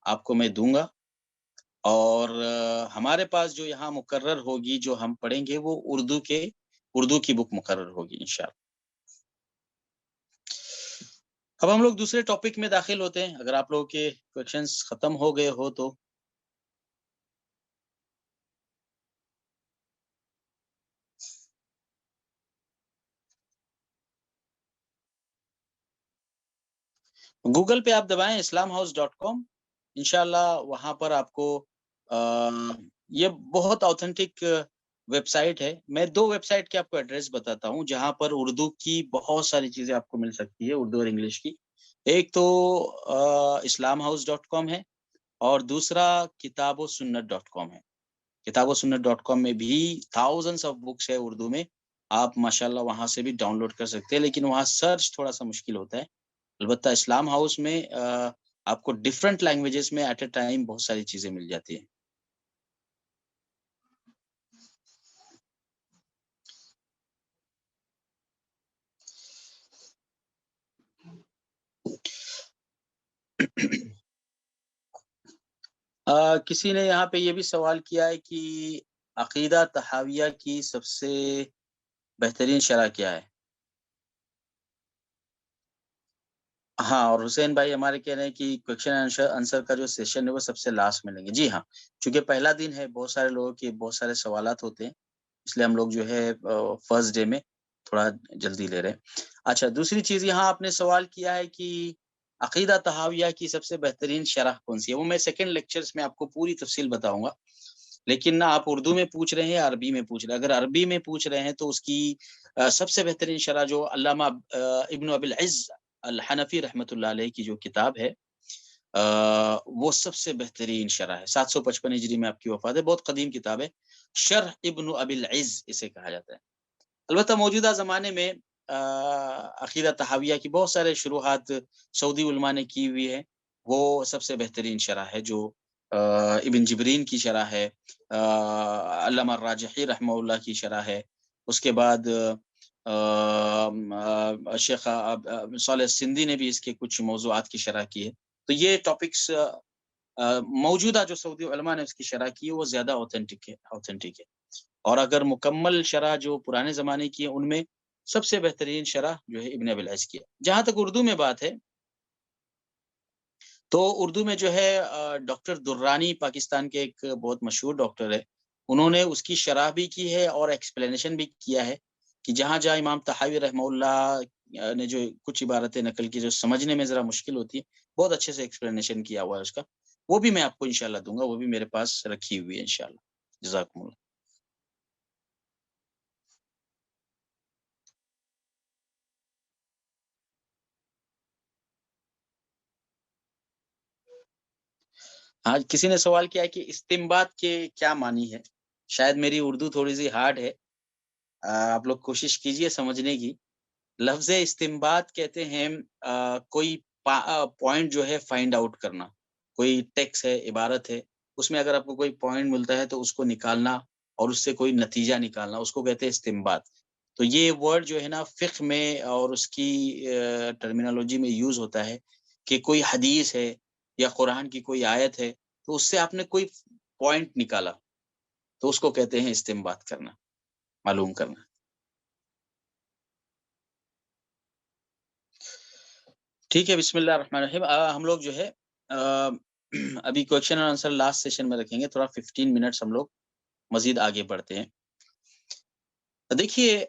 آپ کو میں دوں گا، اور ہمارے پاس جو یہاں مقرر ہوگی جو ہم پڑھیں گے وہ اردو کی بک مقرر ہوگی انشاءاللہ. اب ہم لوگ دوسرے ٹاپک میں داخل ہوتے ہیں. اگر آپ لوگوں کے کویشچنز ختم ہو گئے ہو تو گوگل پہ آپ دبائیں islamhouse.com. انشاءاللہ وہاں پر آپ کو یہ بہت آتھینٹک ویب سائٹ ہے. میں 2 ویب سائٹ کے آپ کو ایڈریس بتاتا ہوں جہاں پر اردو کی بہت ساری چیزیں آپ کو مل سکتی ہے، اردو اور انگلش کی. ایک تو islamhouse.com ہے، اور دوسرا کتاب و سنت .com ہے. کتاب و سنت .com میں بھی thousands آف بکس ہے اردو میں، آپ ماشاءاللہ وہاں سے بھی ڈاؤن لوڈ کر سکتے ہیں، لیکن وہاں سرچ تھوڑا سا مشکل ہوتا ہے. البتہ اسلام ہاؤس میں آپ کو ڈفرینٹ لینگویجز میں ایٹ اے ٹائم بہت ساری چیزیں مل جاتی ہیں. کسی نے یہاں پہ یہ بھی سوال کیا ہے کہ عقیدہ تحاویہ کی سب سے بہترین شرح کیا ہے؟ ہاں، اور حسین بھائی ہمارے کہہ رہے ہیں کہ کویشچن آنسر کا جو سیشن ہے وہ سب سے لاسٹ میں لیں گے. جی ہاں، چونکہ پہلا دن ہے، بہت سارے لوگوں کے بہت سارے سوالات ہوتے ہیں، اس لیے ہم لوگ جو ہے فرسٹ ڈے میں تھوڑا جلدی لے رہے ہیں. اچھا، دوسری چیز یہاں آپ نے سوال کیا ہے کہ عقیدہ تحاویہ کی سب سے بہترین شرح کون سی ہے. وہ میں سیکنڈ لیکچرز میں آپ کو پوری تفصیل بتاؤں گا، لیکن نہ آپ اردو میں پوچھ رہے ہیں یا عربی میں پوچھ رہے ہیں. اگر عربی میں پوچھ رہے ہیں تو اس کی سب سے بہترین شرح جو علامہ ابن ابی العز الحنفی رحمۃ اللہ علیہ کی جو کتاب ہے وہ سب سے بہترین شرح ہے. 755 ہجری میں آپ کی وفات ہے، بہت قدیم کتاب ہے. شرح ابن ابی العز اسے کہا جاتا ہے. البتہ موجودہ زمانے میں عقیدہ تحاویہ کی بہت سارے شروحات سعودی علماء نے کی ہوئی ہے. وہ سب سے بہترین شرح ہے جو ابن جبرین کی شرح ہے، علامہ الراجحی رحمہ اللہ کی شرح ہے. اس کے بعد شیخ صالح سندھی نے بھی اس کے کچھ موضوعات کی شرح کی ہے. تو یہ ٹاپکس موجودہ جو سعودی علماء نے اس کی شرح کی ہے وہ زیادہ اوتھینٹک ہے. اور اگر مکمل شرح جو پرانے زمانے کی ہے ان میں سب سے بہترین شرح جو ہے ابن ابی العز کی ہے. جہاں تک اردو میں بات ہے تو اردو میں جو ہے ڈاکٹر درانی پاکستان کے ایک بہت مشہور ڈاکٹر ہے، انہوں نے اس کی شرح بھی کی ہے اور ایکسپلینیشن بھی کیا ہے کہ جہاں جہاں امام طحاوی رحمہ اللہ نے جو کچھ عبارتیں نقل کی جو سمجھنے میں ذرا مشکل ہوتی ہے، بہت اچھے سے ایکسپلینیشن کیا ہوا ہے اس کا. وہ بھی میں آپ کو انشاءاللہ دوں گا، وہ بھی میرے پاس رکھی ہوئی ہے انشاءاللہ. جزاکم اللہ. ہاں، کسی نے سوال کیا ہے کہ استنباط کے کیا معنی ہے. شاید میری اردو تھوڑی سی ہارڈ ہے، آپ لوگ کوشش کیجئے سمجھنے کی. لفظ استنباط کہتے ہیں کوئی پوائنٹ جو ہے فائنڈ آؤٹ کرنا. کوئی ٹیکس ہے، عبارت ہے، اس میں اگر آپ کو کوئی پوائنٹ ملتا ہے تو اس کو نکالنا اور اس سے کوئی نتیجہ نکالنا، اس کو کہتے ہیں استنباط. تو یہ ورڈ جو ہے نا فقہ میں اور اس کی ٹرمینالوجی میں یوز ہوتا ہے کہ کوئی حدیث ہے یا قرآن کی کوئی آیت ہے تو اس سے آپ نے کوئی پوائنٹ نکالا تو اس کو کہتے ہیں استنباط کرنا، معلوم کرنا. ٹھیک ہے، بسم اللہ الرحمن الرحیم. ہم لوگ جو ہے ابھی کویشچن اور آنسر لاسٹ سیشن میں رکھیں گے، تھوڑا 15 منٹس ہم لوگ مزید آگے بڑھتے ہیں. دیکھیے،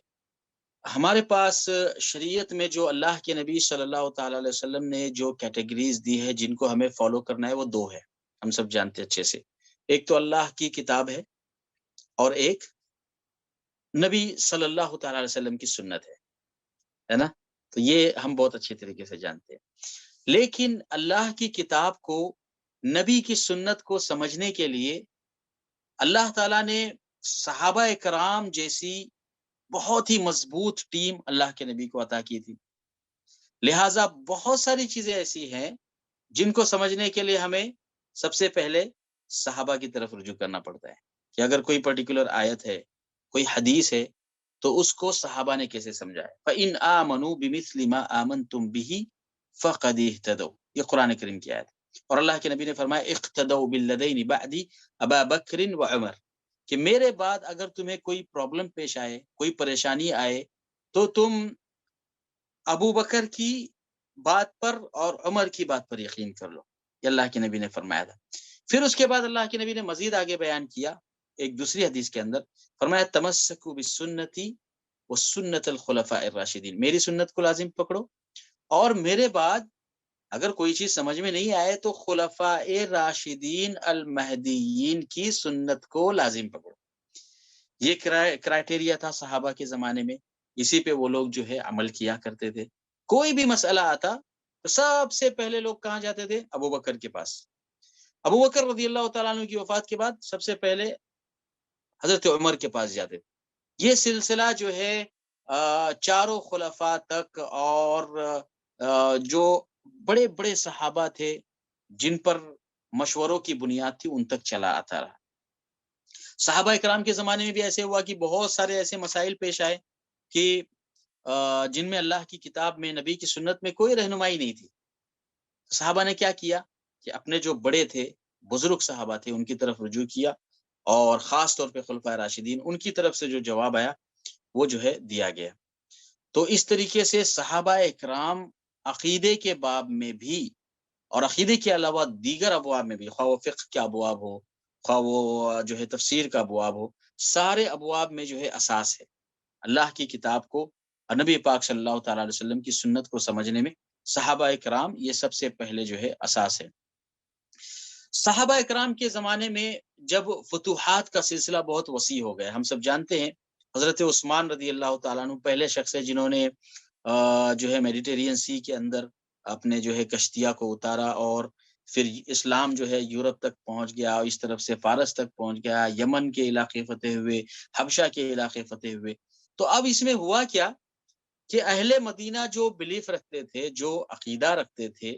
ہمارے پاس شریعت میں جو اللہ کے نبی صلی اللہ تعالی علیہ وسلم نے جو کیٹیگریز دی ہے جن کو ہمیں فالو کرنا ہے وہ دو ہے، ہم سب جانتے ہیں اچھے سے. ایک تو اللہ کی کتاب ہے اور ایک نبی صلی اللہ تعالی علیہ وسلم کی سنت ہے نا. تو یہ ہم بہت اچھے طریقے سے جانتے ہیں. لیکن اللہ کی کتاب کو، نبی کی سنت کو سمجھنے کے لیے اللہ تعالیٰ نے صحابہ کرام جیسی بہت ہی مضبوط ٹیم اللہ کے نبی کو عطا کی تھی. لہٰذا بہت ساری چیزیں ایسی ہیں جن کو سمجھنے کے لیے ہمیں سب سے پہلے صحابہ کی طرف رجوع کرنا پڑتا ہے کہ اگر کوئی پرٹیکولر آیت ہے، کوئی حدیث ہے، تو اس کو صحابہ نے کیسے سمجھا ہے. فَإِنْ آمَنُوا بِمِثْلِ مَا آمَنْتُمْ بِهِ فَقَدِ اهْتَدَوْا، یہ قرآن کریم کی آیت. اور اللہ کے نبی نے فرمایا اقتدوا بالذین بعدی ابا بکر و عمر، کہ میرے بعد اگر تمہیں کوئی پرابلم پیش آئے، کوئی پریشانی آئے، تو تم ابو بکر کی بات پر اور عمر کی بات پر یقین کر لو. یہ اللہ کے نبی نے فرمایا تھا. پھر اس کے بعد اللہ کے نبی نے مزید آگے بیان کیا ایک دوسری حدیث کے اندر، فرمایا تمسکوا بسنتی وسنت الخلفاء الراشدین، میری سنت کو لازم پکڑو، اور میرے بعد اگر کوئی چیز سمجھ میں نہیں آئے تو خلفاء راشدین المہدیین کی سنت کو لازم پکڑو. یہ کرائٹیریا تھا صحابہ کے زمانے میں، اسی پہ وہ لوگ جو ہے عمل کیا کرتے تھے. کوئی بھی مسئلہ آتا تو سب سے پہلے لوگ کہاں جاتے تھے؟ ابو بکر کے پاس. ابو بکر رضی اللہ تعالیٰ عنہ کی وفات کے بعد سب سے پہلے حضرت عمر کے پاس جاتے تھے. یہ سلسلہ جو ہے چاروں خلفاء تک اور جو بڑے بڑے صحابہ تھے جن پر مشوروں کی بنیاد تھی ان تک چلا آتا رہا. صحابہ اکرام کے زمانے میں بھی ایسے ہوا کہ بہت سارے ایسے مسائل پیش آئے کہ جن میں اللہ کی کتاب میں نبی کی سنت میں کوئی رہنمائی نہیں تھی. صحابہ نے کیا کیا کہ اپنے جو بڑے تھے بزرگ صحابہ تھے ان کی طرف رجوع کیا اور خاص طور پہ خلفائے راشدین ان کی طرف سے جو جواب آیا وہ جو ہے دیا گیا. تو اس طریقے سے صحابہ اکرام عقیدے کے باب میں بھی اور عقیدے کے علاوہ دیگر ابواب میں بھی، خواہ وہ فقہ کے ابواب ہو، خواہ وہ جو ہے تفسیر کا ابواب ہو، سارے ابواب میں جو ہے اساس ہے اللہ کی کتاب کو اور نبی پاک صلی اللہ تعالیٰ علیہ وسلم کی سنت کو سمجھنے میں صحابہ اکرام یہ سب سے پہلے جو ہے اساس ہے. صحابہ اکرام کے زمانے میں جب فتوحات کا سلسلہ بہت وسیع ہو گیا، ہم سب جانتے ہیں حضرت عثمان رضی اللہ تعالیٰ عنہ پہلے شخص ہے جنہوں نے جو ہے میڈیٹرین سی کے اندر اپنے جو ہے کشتیاں کو اتارا اور پھر اسلام جو ہے یورپ تک پہنچ گیا، اس طرف سے فارس تک پہنچ گیا، یمن کے علاقے فتح ہوئے، حبشہ کے علاقے فتح ہوئے. تو اب اس میں ہوا کیا کہ اہل مدینہ جو بلیف رکھتے تھے، جو عقیدہ رکھتے تھے،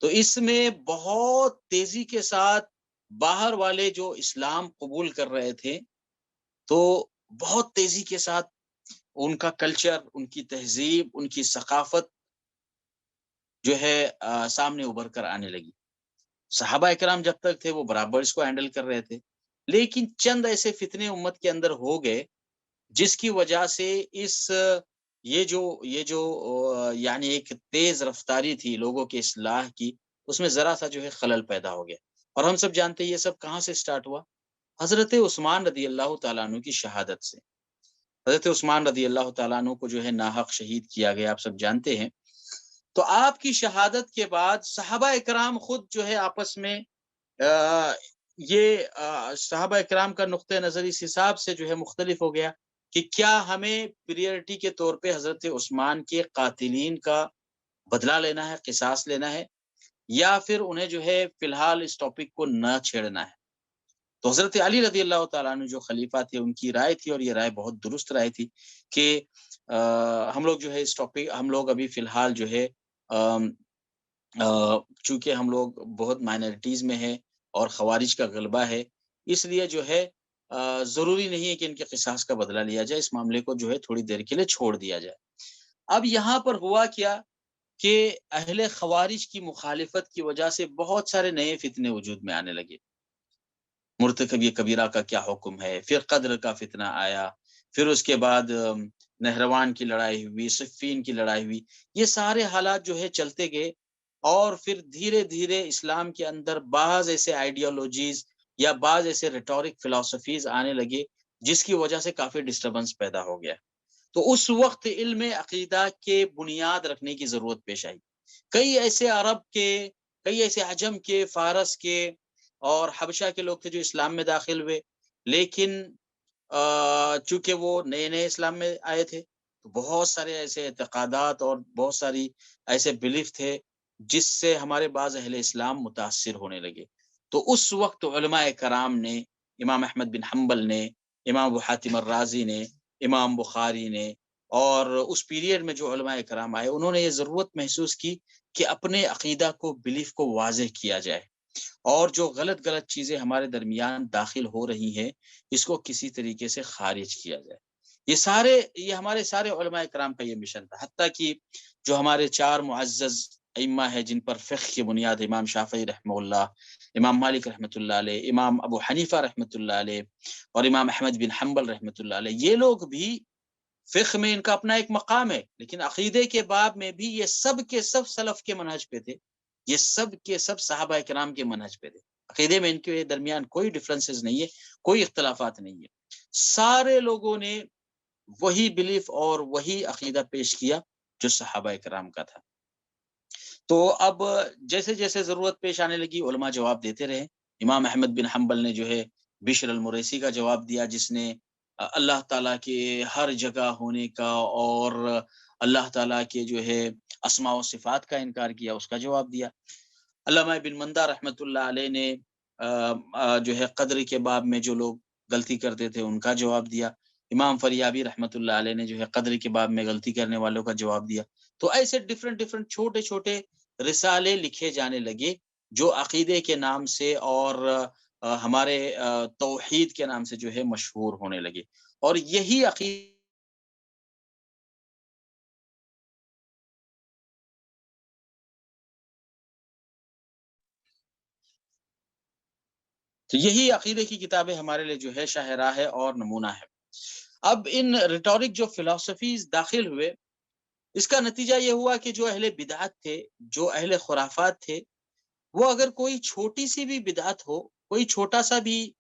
تو اس میں بہت تیزی کے ساتھ باہر والے جو اسلام قبول کر رہے تھے تو بہت تیزی کے ساتھ ان کا کلچر، ان کی تہذیب، ان کی ثقافت جو ہے سامنے ابھر کر آنے لگی. صحابہ اکرام جب تک تھے وہ برابر اس کو ہینڈل کر رہے تھے، لیکن چند ایسے فتنے امت کے اندر ہو گئے جس کی وجہ سے یہ جو یعنی ایک تیز رفتاری تھی لوگوں کے اصلاح کی، اس میں ذرا سا جو ہے خلل پیدا ہو گیا. اور ہم سب جانتے ہیں یہ سب کہاں سے سٹارٹ ہوا؟ حضرت عثمان رضی اللہ تعالیٰ عنہ کی شہادت سے. حضرت عثمان رضی اللہ تعالیٰ عنہ کو جو ہے ناحق شہید کیا گیا، آپ سب جانتے ہیں. تو آپ کی شہادت کے بعد صحابہ اکرام خود جو ہے آپس میں صحابہ اکرام کا نقطہ نظر اس حساب سے جو ہے مختلف ہو گیا کہ کیا ہمیں پریورٹی کے طور پہ حضرت عثمان کے قاتلین کا بدلہ لینا ہے، قصاص لینا ہے، یا پھر انہیں جو ہے فی الحال اس ٹاپک کو نہ چھیڑنا ہے. تو حضرت علی رضی اللہ تعالیٰ عنہ جو خلیفہ تھے ان کی رائے تھی، اور یہ رائے بہت درست رائے تھی کہ ہم لوگ جو ہے اس ٹاپک ہم لوگ ابھی فی الحال جو ہے چونکہ ہم لوگ بہت مائنرٹیز میں ہیں اور خوارج کا غلبہ ہے، اس لیے جو ہے ضروری نہیں ہے کہ ان کے قصاص کا بدلہ لیا جائے، اس معاملے کو جو ہے تھوڑی دیر کے لیے چھوڑ دیا جائے. اب یہاں پر ہوا کیا کہ اہل خوارج کی مخالفت کی وجہ سے بہت سارے نئے فتنے وجود میں آنے لگے. مرتکب کبیرہ کا کیا حکم ہے، پھر قدر کا فتنہ آیا، پھر اس کے بعد نہروان کی لڑائی ہوئی، صفین کی لڑائی ہوئی. یہ سارے حالات جو ہے چلتے گئے اور پھر دھیرے دھیرے اسلام کے اندر بعض ایسے آئیڈیالوجیز یا بعض ایسے ریٹورک فلسفیز آنے لگے جس کی وجہ سے کافی ڈسٹربنس پیدا ہو گیا. تو اس وقت علم عقیدہ کے بنیاد رکھنے کی ضرورت پیش آئی. کئی ایسے عرب کے، کئی ایسے عجم کے، فارس کے اور حبشہ کے لوگ تھے جو اسلام میں داخل ہوئے، لیکن چونکہ وہ نئے نئے اسلام میں آئے تھے تو بہت سارے ایسے اعتقادات اور بہت ساری ایسے بلیف تھے جس سے ہمارے بعض اہل اسلام متاثر ہونے لگے. تو اس وقت علماء کرام نے، امام احمد بن حنبل نے، امام ابو حاتم الرازی نے، امام بخاری نے، اور اس پیریڈ میں جو علماء کرام آئے انہوں نے یہ ضرورت محسوس کی کہ اپنے عقیدہ کو، بلیف کو واضح کیا جائے اور جو غلط چیزیں ہمارے درمیان داخل ہو رہی ہیں اس کو کسی طریقے سے خارج کیا جائے. یہ ہمارے سارے علماء کرام کا یہ مشن تھا. حتیٰ کہ جو ہمارے 4 معزز ائمہ ہیں جن پر فقہ کی بنیاد امام شافعی رحمہ اللہ، امام مالک رحمۃ اللہ علیہ، امام ابو حنیفہ رحمۃ اللہ علیہ اور امام احمد بن حنبل رحمۃ اللہ علیہ، یہ لوگ بھی فقہ میں ان کا اپنا ایک مقام ہے، لیکن عقیدے کے باب میں بھی یہ سب کے سب سلف کے منہج پہ تھے، یہ سب کے سب صحابہ کرام کے منہج پہ تھے. عقیدے میں ان کے درمیان کوئی ڈفرنسز نہیں ہے، کوئی اختلافات نہیں ہے. سارے لوگوں نے وہی بلیف اور وہی عقیدہ پیش کیا جو صحابہ کرام کا تھا. تو اب جیسے جیسے ضرورت پیش آنے لگی علماء جواب دیتے رہے. امام احمد بن حنبل نے جو ہے بشر المریسی کا جواب دیا جس نے اللہ تعالیٰ کے ہر جگہ ہونے کا اور اللہ تعالیٰ کے جو ہے اسماء و صفات کا انکار کیا، اس کا جواب دیا. علامہ ابن مندہ رحمۃ اللہ علیہ نے جو ہے قدر کے باب میں جو لوگ غلطی کرتے تھے ان کا جواب دیا. امام فریابی رحمۃ اللہ علیہ نے جو ہے قدر کے باب میں غلطی کرنے والوں کا جواب دیا. تو ایسے ڈفرینٹ چھوٹے چھوٹے رسالے لکھے جانے لگے جو عقیدے کے نام سے اور ہمارے توحید کے نام سے جو ہے مشہور ہونے لگے. اور یہی عقیدے کی کتابیں ہمارے لیے جو ہے شاہراہ ہے اور نمونہ ہے. اب ان ریٹورک جو فلسفیز داخل ہوئے، اس کا نتیجہ یہ ہوا کہ جو اہل بدعت تھے، جو اہل خرافات تھے، وہ اگر کوئی چھوٹی سی بھی بدعت ہو، کوئی چھوٹا سا بھی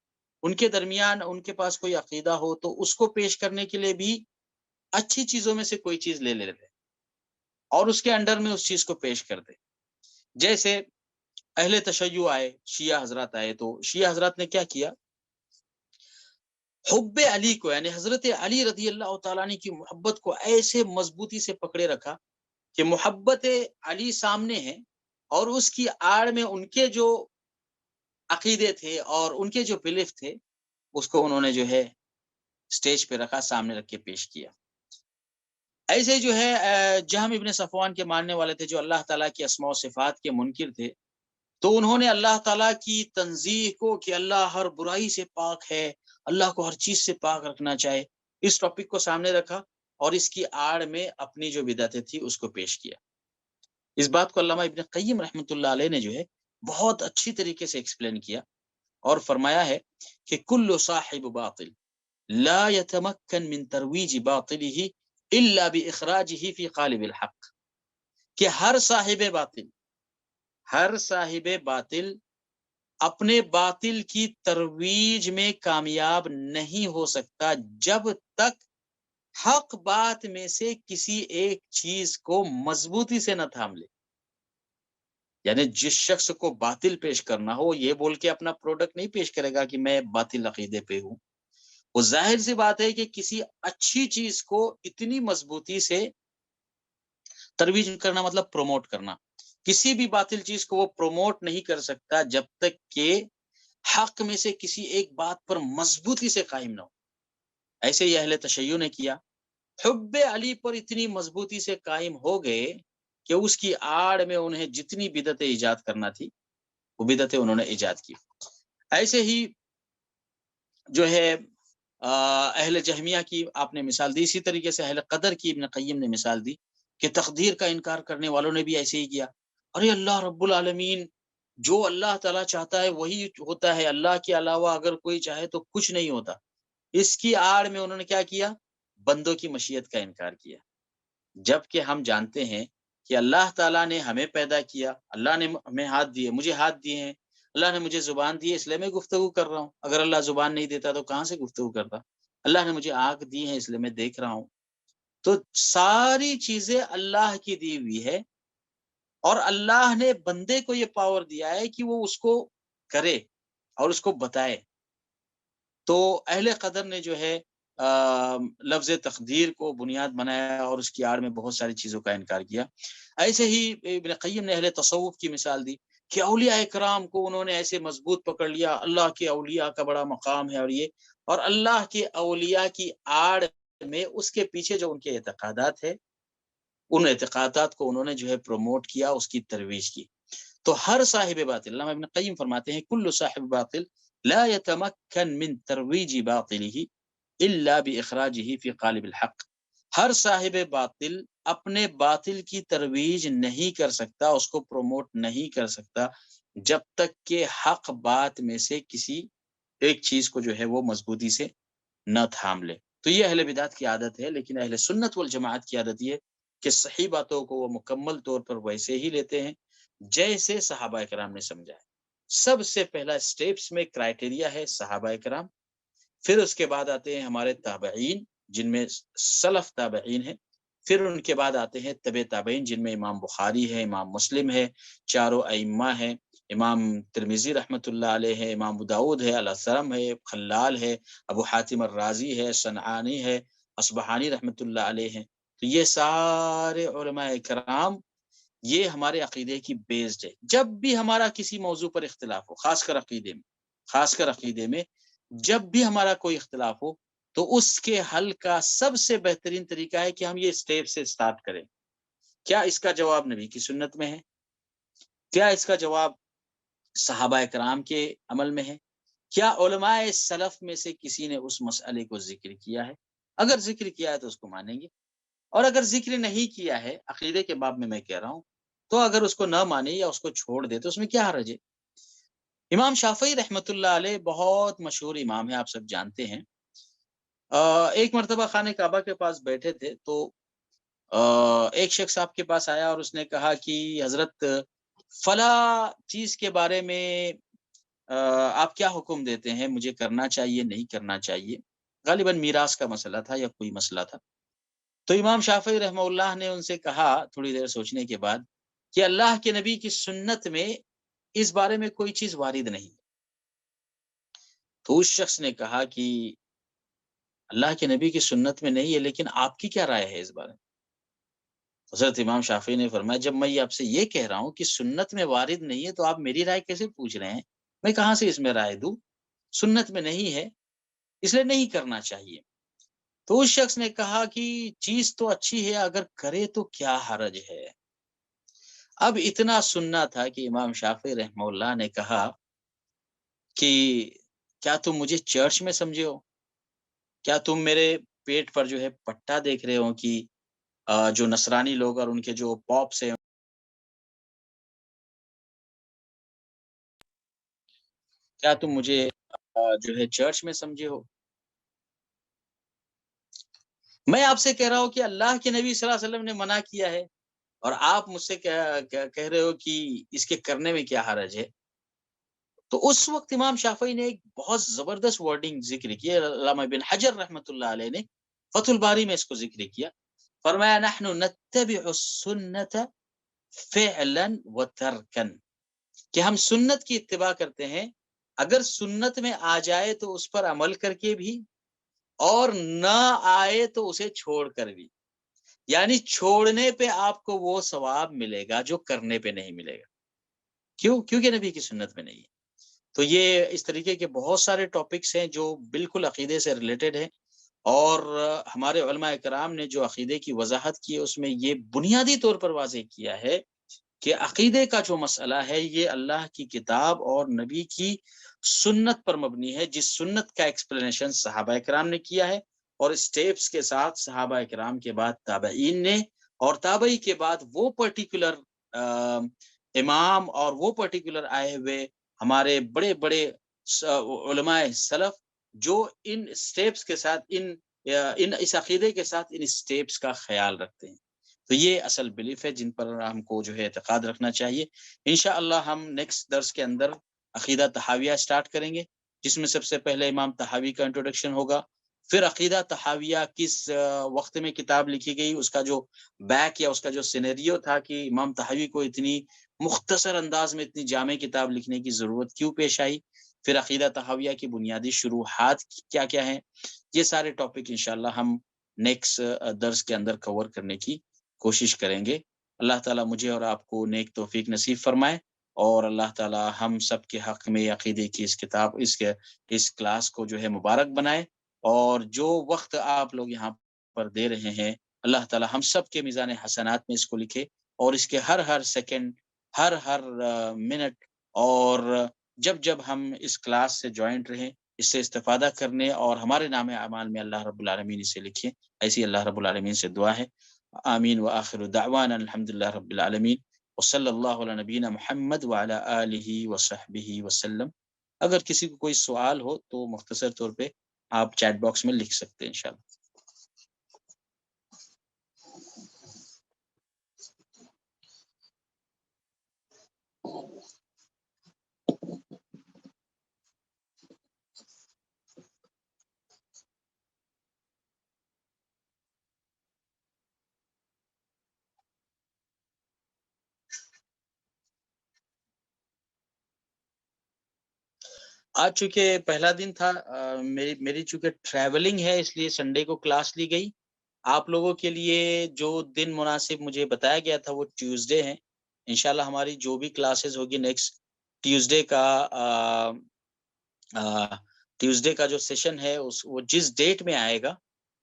ان کے درمیان ان کے پاس کوئی عقیدہ ہو، تو اس کو پیش کرنے کے لیے بھی اچھی چیزوں میں سے کوئی چیز لے لیتے اور اس کے انڈر میں اس چیز کو پیش کرتے. جیسے اہل تشیع آئے، شیعہ حضرات آئے، تو شیعہ حضرات نے کیا کیا؟ حب علی کو، یعنی حضرت علی رضی اللہ تعالیٰ عنہ کی محبت کو ایسے مضبوطی سے پکڑے رکھا کہ محبت علی سامنے ہے اور اس کی آڑ میں ان کے جو عقیدے تھے اور ان کے جو بلیف تھے اس کو انہوں نے جو ہے سٹیج پہ رکھا، سامنے رکھ کے پیش کیا. ایسے جو ہے جہم ابن صفوان کے ماننے والے تھے جو اللہ تعالیٰ کی اسماء و صفات کے منکر تھے، تو انہوں نے اللہ تعالیٰ کی تنزیہ کو کہ اللہ ہر برائی سے پاک ہے، اللہ کو ہر چیز سے پاک رکھنا چاہے، اس ٹاپک کو سامنے رکھا اور اس کی آڑ میں اپنی جو بدعتیں تھی اس کو پیش کیا. اس بات کو علامہ ابن قیم رحمۃ اللہ علیہ نے جو ہے بہت اچھی طریقے سے ایکسپلین کیا اور فرمایا ہے کہ کل صاحب باطل لا يتمكن من ترویج باطله الا باخراجه في قالب الحق، کہ ہر صاحب باطل اپنے باطل کی ترویج میں کامیاب نہیں ہو سکتا جب تک حق بات میں سے کسی ایک چیز کو مضبوطی سے نہ تھام لے. یعنی جس شخص کو باطل پیش کرنا ہو، یہ بول کے اپنا پروڈکٹ نہیں پیش کرے گا کہ میں باطل عقیدے پہ ہوں. وہ ظاہر سی بات ہے کہ کسی اچھی چیز کو اتنی مضبوطی سے ترویج کرنا مطلب پروموٹ کرنا. کسی بھی باطل چیز کو وہ پروموٹ نہیں کر سکتا جب تک کہ حق میں سے کسی ایک بات پر مضبوطی سے قائم نہ ہو. ایسے ہی اہل تشیع نے کیا، حب علی پر اتنی مضبوطی سے قائم ہو گئے کہ اس کی آڑ میں انہیں جتنی بدعتیں ایجاد کرنا تھی وہ بدعتیں انہوں نے ایجاد کی. ایسے ہی جو ہے اہل جہمیہ کی آپ نے مثال دی، اسی طریقے سے اہل قدر کی ابن قیم نے مثال دی کہ تقدیر کا انکار کرنے والوں نے بھی ایسے ہی کیا. ارے اللہ رب العالمین، جو اللہ تعالیٰ چاہتا ہے وہی ہوتا ہے، اللہ کے علاوہ اگر کوئی چاہے تو کچھ نہیں ہوتا. اس کی آڑ میں انہوں نے کیا کیا؟ بندوں کی مشیت کا انکار کیا. جبکہ ہم جانتے ہیں کہ اللہ تعالیٰ نے ہمیں پیدا کیا، اللہ نے ہمیں ہاتھ دیے، مجھے ہاتھ دیے ہیں، اللہ نے مجھے زبان دی ہے اس لیے میں گفتگو کر رہا ہوں. اگر اللہ زبان نہیں دیتا تو کہاں سے گفتگو کرتا؟ اللہ نے مجھے آنکھ دی ہے اس لیے میں دیکھ رہا ہوں. تو ساری چیزیں اللہ کی دی ہوئی ہے اور اللہ نے بندے کو یہ پاور دیا ہے کہ وہ اس کو کرے اور اس کو بتائے. تو اہل قدر نے جو ہے لفظ تقدیر کو بنیاد بنایا اور اس کی آڑ میں بہت ساری چیزوں کا انکار کیا. ایسے ہی ابن قیم نے اہل تصوف کی مثال دی کہ اولیاء اکرام کو انہوں نے ایسے مضبوط پکڑ لیا، اللہ کے اولیاء کا بڑا مقام ہے اور یہ، اور اللہ کے اولیاء کی آڑ میں اس کے پیچھے جو ان کے اعتقادات ہے، ان اعتقادات کو انہوں نے جو ہے پروموٹ کیا، اس کی ترویج کی. تو ہر صاحب باطل، علامہ ابن قیم فرماتے ہیں کل صاحب باطل لا يتمكن من ترویج باطله الا باخراجه في قالب الحق. ہر صاحب باطل اپنے باطل کی ترویج نہیں کر سکتا، اس کو پروموٹ نہیں کر سکتا جب تک کہ حق بات میں سے کسی ایک چیز کو جو ہے وہ مضبوطی سے نہ تھام لے. تو یہ اہل بدعت کی عادت ہے، لیکن اہل سنت والجماعت کی عادت یہ کہ صحیح باتوں کو وہ مکمل طور پر ویسے ہی لیتے ہیں جیسے صحابہ کرام نے سمجھا ہے. سب سے پہلا سٹیپس میں کرائٹیریا ہے صحابہ کرام، پھر اس کے بعد آتے ہیں ہمارے تابعین جن میں سلف تابعین ہیں، پھر ان کے بعد آتے ہیں تبع تابعین جن میں امام بخاری ہے، امام مسلم ہے، چاروں ائمہ ہیں، امام ترمذی رحمۃ اللہ علیہ ہے، امام ابو داؤد ہے، الاسرم ہے، خلال ہے، ابو حاتم الرازی ہے، صنعانی ہے، اصبہانی رحمۃ اللہ علیہ ہیں. تو یہ سارے علماء کرام یہ ہمارے عقیدے کی بیسڈ ہے. جب بھی ہمارا کسی موضوع پر اختلاف ہو، خاص کر عقیدے میں جب بھی ہمارا کوئی اختلاف ہو، تو تو اس کے حل کا سب سے بہترین طریقہ ہے کہ ہم یہ اسٹیپ سے سٹارٹ کریں. کیا اس کا جواب نبی کی سنت میں ہے؟ کیا اس کا جواب صحابہ کرام کے عمل میں ہے؟ کیا علماء سلف میں سے کسی نے اس مسئلے کو ذکر کیا ہے؟ اگر ذکر کیا ہے تو اس کو مانیں گے، اور اگر ذکر نہیں کیا ہے عقیدے کے باب میں کہہ رہا ہوں، تو اگر اس کو نہ مانے یا اس کو چھوڑ دے تو اس میں کیا حرج ہے؟ امام شافعی رحمۃ اللہ علیہ بہت مشہور امام ہے، آپ سب جانتے ہیں. ایک مرتبہ خانہ کعبہ کے پاس بیٹھے تھے تو ایک شخص آپ کے پاس آیا اور اس نے کہا کہ حضرت فلاں چیز کے بارے میں آپ کیا حکم دیتے ہیں، مجھے کرنا چاہیے نہیں کرنا چاہیے؟ غالباً میراث کا مسئلہ تھا یا کوئی مسئلہ تھا. تو امام شافعی رحمہ اللہ نے ان سے کہا تھوڑی دیر سوچنے کے بعد کہ اللہ کے نبی کی سنت میں اس بارے میں کوئی چیز وارد نہیں. تو اس شخص نے کہا کہ اللہ کے نبی کی سنت میں نہیں ہے، لیکن آپ کی کیا رائے ہے اس بارے میں؟ حضرت امام شافعی نے فرمایا جب میں آپ سے یہ کہہ رہا ہوں کہ سنت میں وارد نہیں ہے تو آپ میری رائے کیسے پوچھ رہے ہیں؟ میں کہاں سے اس میں رائے دوں؟ سنت میں نہیں ہے اس لیے نہیں کرنا چاہیے. تو اس شخص نے کہا کہ چیز تو اچھی ہے، اگر کرے تو کیا حرج ہے؟ اب اتنا سننا تھا کہ امام شافعی رحمہ اللہ نے کہا کہ کیا تم مجھے چرچ میں سمجھے ہو؟ کیا تم میرے پیٹ پر جو ہے پٹا دیکھ رہے ہو کہ جو نصرانی لوگ اور ان کے جو پاپس ہیں، کیا تم مجھے جو ہے چرچ میں سمجھے ہو؟ میں آپ سے کہہ رہا ہوں کہ اللہ کے نبی صلی اللہ علیہ وسلم نے منع کیا ہے اور آپ مجھ سے کہہ رہے ہو کہ اس کے کرنے میں کیا حرج ہے؟ تو اس وقت امام شافعی نے ایک بہت زبردست ورڈنگ ذکر کی. علامہ بن حجر رحمۃ اللہ علیہ نے فتح الباری میں اس کو ذکر کیا. فرمایا نحن نتبع السنت فعلا و ترکا، کہ ہم سنت کی اتباع کرتے ہیں اگر سنت میں آ جائے تو اس پر عمل کر کے بھی، اور نہ آئے تو اسے چھوڑ کر بھی. یعنی چھوڑنے پہ آپ کو وہ ثواب ملے گا جو کرنے پہ نہیں ملے گا. کیوں؟ کیونکہ نبی کی سنت میں نہیں ہے. تو یہ اس طریقے کے بہت سارے ٹاپکس ہیں جو بالکل عقیدے سے ریلیٹڈ ہیں، اور ہمارے علماء کرام نے جو عقیدے کی وضاحت کی ہے اس میں یہ بنیادی طور پر واضح کیا ہے کہ عقیدے کا جو مسئلہ ہے یہ اللہ کی کتاب اور نبی کی سنت پر مبنی ہے، جس سنت کا ایکسپلینیشن صحابہ کرام نے کیا ہے، اور اسٹیپس کے ساتھ صحابہ کرام کے بعد تابعین نے، اور تابعی کے بعد وہ پرٹیکولر امام اور وہ پرٹیکولر آئے ہوئے ہمارے بڑے بڑے علماء سلف جو ان اسٹیپس کے ساتھ اس عقیدے کے ساتھ ان اسٹیپس کا خیال رکھتے ہیں. تو یہ اصل بلیف ہے جن پر ہم کو جو ہے اعتقاد رکھنا چاہیے. انشاءاللہ ہم نیکسٹ درس کے اندر عقیدہ تحاویہ سٹارٹ کریں گے، جس میں سب سے پہلے امام تحاوی کا انٹروڈکشن ہوگا. پھر عقیدہ تحاویہ کس وقت میں کتاب لکھی گئی، اس کا جو بیک یا اس کا جو سینیریو تھا کہ امام تحاوی کو اتنی مختصر انداز میں اتنی جامع کتاب لکھنے کی ضرورت کیوں پیش آئی، پھر عقیدہ تحاویہ کی بنیادی شروحات کیا کیا ہیں. یہ سارے ٹاپک انشاءاللہ ہم نیکسٹ درس کے اندر کور کرنے کی کوشش کریں گے. اللہ تعالیٰ مجھے اور آپ کو نیک توفیق نصیب فرمائے، اور اللہ تعالیٰ ہم سب کے حق میں عقیدے کی اس کلاس کو جو ہے مبارک بنائے، اور جو وقت آپ لوگ یہاں پر دے رہے ہیں اللہ تعالیٰ ہم سب کے میزان حسنات میں اس کو لکھے، اور اس کے ہر سیکنڈ، ہر منٹ، اور جب ہم اس کلاس سے جوائنٹ رہیں اس سے استفادہ کرنے اور ہمارے نام اعمال میں اللہ رب العالمین اسے لکھیں، ایسی اللہ رب العالمین سے دعا ہے. آمین وآخر دعوانا الحمدللہ رب العالمین وصلی اللہ علی نبینا محمد وعلی آلہ وصحبہ وسلم. اگر کسی کو کوئی سوال ہو تو مختصر طور پہ آپ چیٹ باکس میں لکھ سکتے ہیں انشاءاللہ. آج چونکہ پہلا دن تھا، میری چونکہ ٹریولنگ ہے اس لیے سنڈے کو کلاس لی گئی. آپ لوگوں کے لیے جو دن مناسب مجھے بتایا گیا تھا وہ ٹیوزڈے ہیں. انشاءاللہ ہماری جو بھی کلاسز ہوگی نیکسٹ ٹیوزڈے کا ٹیوزڈے کا جو سیشن ہے وہ جس ڈیٹ میں آئے گا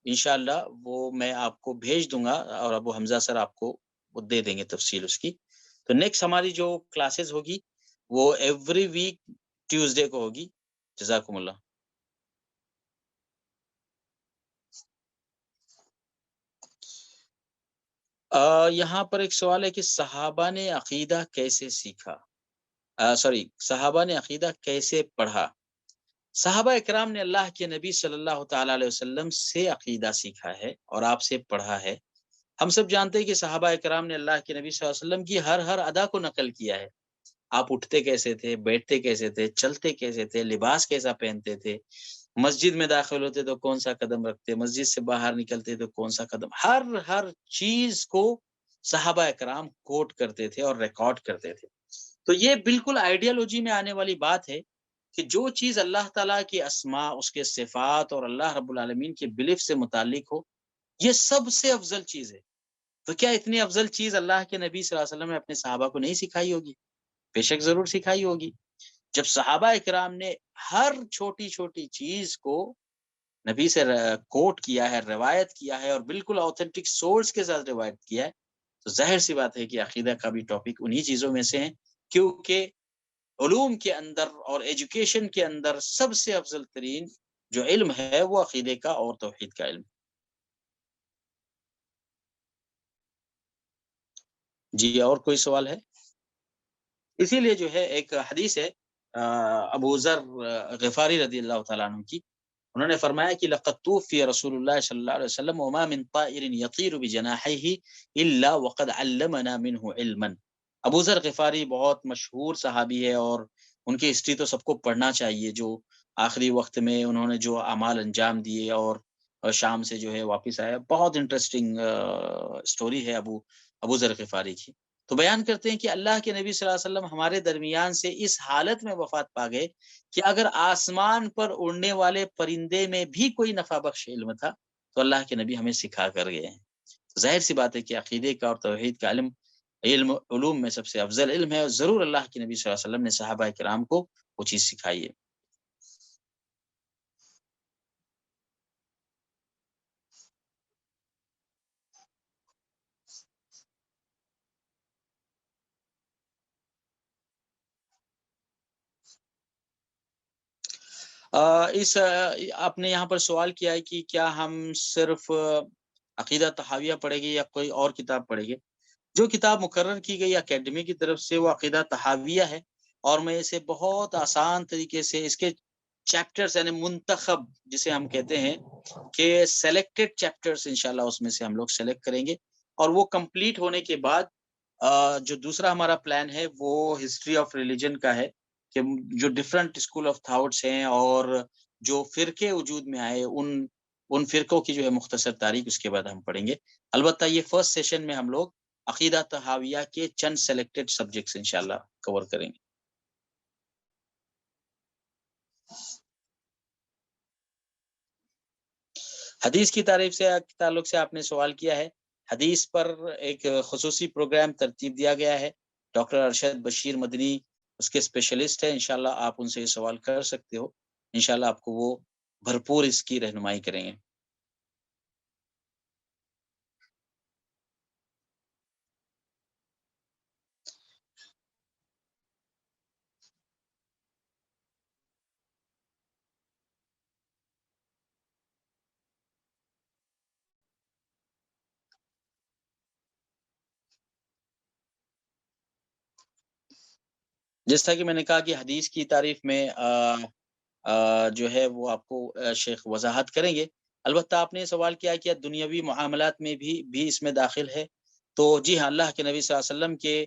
انشاءاللہ وہ میں آپ کو بھیج دوں گا، اور ابو حمزہ سر آپ کو وہ دے دیں گے تفصیل اس کی. تو نیکسٹ ہماری جو کلاسز ہوگی وہ ایوری ویک ٹیوزڈے کو ہوگی. جزاکم اللہ. یہاں پر ایک سوال ہے کہ صحابہ نے عقیدہ کیسے سیکھا، صحابہ نے عقیدہ کیسے پڑھا؟ صحابہ اکرام نے اللہ کے نبی صلی اللہ تعالی علیہ وسلم سے عقیدہ سیکھا ہے اور آپ سے پڑھا ہے. ہم سب جانتے ہیں کہ صحابہ اکرام نے اللہ کے نبی صلی اللہ علیہ وسلم کی ہر ادا کو نقل کیا ہے. آپ اٹھتے کیسے تھے، بیٹھتے کیسے تھے، چلتے کیسے تھے، لباس کیسا پہنتے تھے، مسجد میں داخل ہوتے تو کون سا قدم رکھتے، مسجد سے باہر نکلتے تو کون سا قدم، ہر چیز کو صحابہ اکرام کوٹ کرتے تھے اور ریکارڈ کرتے تھے. تو یہ بالکل آئیڈیالوجی میں آنے والی بات ہے کہ جو چیز اللہ تعالیٰ کی اسماء، اس کے صفات اور اللہ رب العالمین کے بلیف سے متعلق ہو، یہ سب سے افضل چیز ہے. تو کیا اتنی افضل چیز اللہ کے نبی صلی اللہ علیہ وسلم نے اپنے صحابہ کو نہیں سکھائی ہوگی؟ بے شک ضرور سکھائی ہوگی. جب صحابہ اکرام نے ہر چھوٹی چھوٹی چیز کو نبی سے کوٹ کیا ہے، روایت کیا ہے، اور بالکل آتھینٹک سورس کے ساتھ روایت کیا ہے، تو ظاہر سی بات ہے کہ عقیدہ کا بھی ٹاپک انہی چیزوں میں سے ہے. کیونکہ علوم کے اندر اور ایجوکیشن کے اندر سب سے افضل ترین جو علم ہے وہ عقیدے کا اور توحید کا علم. جی اور کوئی سوال ہے؟ اسی لیے جو ہے ایک حدیث ہے ابو ذر غفاری رضی اللہ تعالیٰ عنہ کی، انہوں نے فرمایا کہ لقد توفی رسول اللہ صلی اللہ علیہ وسلم وما من طائر يطير بجناحيه الا وقد علمنا منه علما. ابو ذر غفاری بہت مشہور صحابی ہے اور ان کی ہسٹری تو سب کو پڑھنا چاہیے، جو آخری وقت میں انہوں نے جو اعمال انجام دیے اور شام سے جو ہے واپس آیا. بہت انٹرسٹنگ سٹوری ہے ابو ذر غفاری کی. تو بیان کرتے ہیں کہ اللہ کے نبی صلی اللہ علیہ وسلم ہمارے درمیان سے اس حالت میں وفات پا گئے کہ اگر آسمان پر اڑنے والے پرندے میں بھی کوئی نفع بخش علم تھا تو اللہ کے نبی ہمیں سکھا کر گئے ہیں. ظاہر سی بات ہے کہ عقیدے کا اور توحید کا علم علوم میں سب سے افضل علم ہے، اور ضرور اللہ کے نبی صلی اللہ علیہ وسلم نے صحابہ کرام کو وہ چیز سکھائی ہے. اس آپ نے یہاں پر سوال کیا ہے کہ کیا ہم صرف عقیدہ تحاویہ پڑھیں گے یا کوئی اور کتاب پڑھیں گے؟ جو کتاب مقرر کی گئی اکیڈمی کی طرف سے وہ عقیدہ تحاویہ ہے، اور میں اسے بہت آسان طریقے سے اس کے چیپٹرز یعنی منتخب جسے ہم کہتے ہیں کہ سلیکٹڈ چیپٹرز انشاءاللہ اس میں سے ہم لوگ سلیکٹ کریں گے، اور وہ کمپلیٹ ہونے کے بعد جو دوسرا ہمارا پلان ہے وہ ہسٹری آف ریلیجن کا ہے کہ جو ڈفرنٹ اسکول آف تھاٹس ہیں اور جو فرقے وجود میں آئے ان فرقوں کی جو ہے مختصر تاریخ اس کے بعد ہم پڑھیں گے. البتہ یہ فرسٹ سیشن میں ہم لوگ عقیدہ تحاویہ کے چند سلیکٹڈ سبجیکٹس انشاءاللہ کور کریں گے. حدیث کی تعریف سے تعلق سے آپ نے سوال کیا ہے. حدیث پر ایک خصوصی پروگرام ترتیب دیا گیا ہے، ڈاکٹر ارشد بشیر مدنی اس کے اسپیشلسٹ ہیں، انشاءاللہ آپ ان سے یہ سوال کر سکتے ہو، انشاءاللہ آپ کو وہ بھرپور اس کی رہنمائی کریں گے. جیسا کہ میں نے کہا کہ حدیث کی تعریف میں جو ہے وہ آپ کو شیخ وضاحت کریں گے. البتہ آپ نے سوال کیا کہ دنیاوی معاملات میں بھی اس میں داخل ہے. تو جی ہاں، اللہ کے نبی صلی اللہ علیہ وسلم کے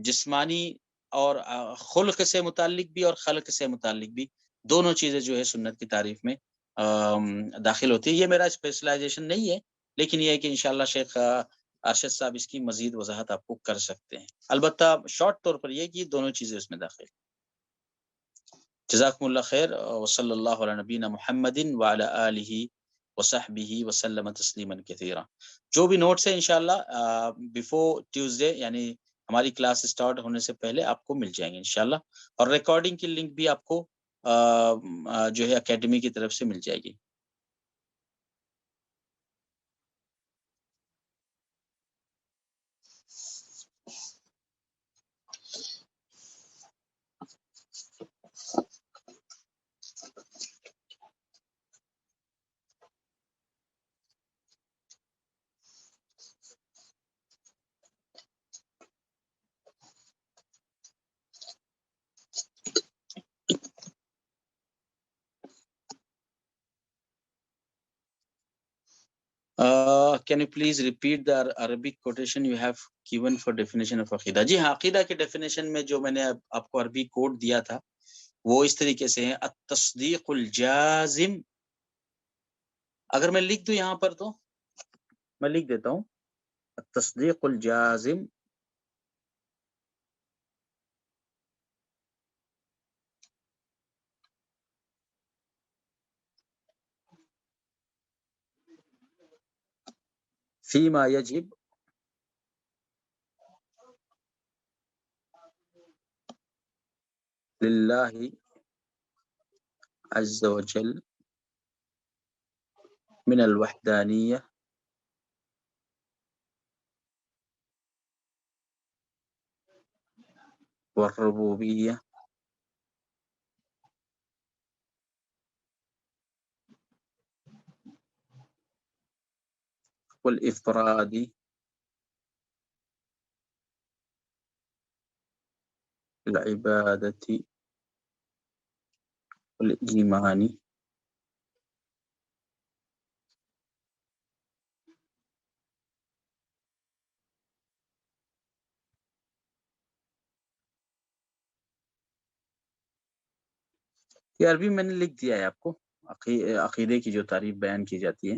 جسمانی اور خلق سے متعلق بھی اور خلق سے متعلق بھی دونوں چیزیں جو ہے سنت کی تعریف میں داخل ہوتی ہے. یہ میرا اسپیشلائزیشن نہیں ہے، لیکن یہ ہے کہ انشاءاللہ شیخ ارشد صاحب اس کی مزید وضاحت آپ کو کر سکتے ہیں. البتہ شارٹ طور پر یہ کہ دونوں چیزیں اس میں داخل. جزاکم اللہ خیر، وصلی اللہ علی نبینا محمد وعلی آلہ وصحبہ وسلم تسلیما کثیرا. جو بھی نوٹس ہیں انشاءاللہ بیفور ٹیوزڈے یعنی ہماری کلاس سٹارٹ ہونے سے پہلے آپ کو مل جائیں گے انشاءاللہ، اور ریکارڈنگ کی لنک بھی آپ کو جو ہے اکیڈمی کی طرف سے مل جائے گی. Can you please repeat the Arabic quotation you have given for definition of عقیدہ؟ جی ہاں، عقیدہ کے ڈیفینیشن میں جو میں نے آپ کو عربی کوڈ دیا تھا وہ اس طریقے سے ہیں: التصدیق الجازم. اگر میں لکھ دوں یہاں پر تو میں لکھ دیتا ہوں التصدیق الجازم فيما يجب لله عز وجل من الوحدانية والربوبية والإفراد العبادة والإيمان. یہ عربی میں نے لکھ دیا ہے آپ کو، عقیدے کی جو تعریف بیان کی جاتی ہے.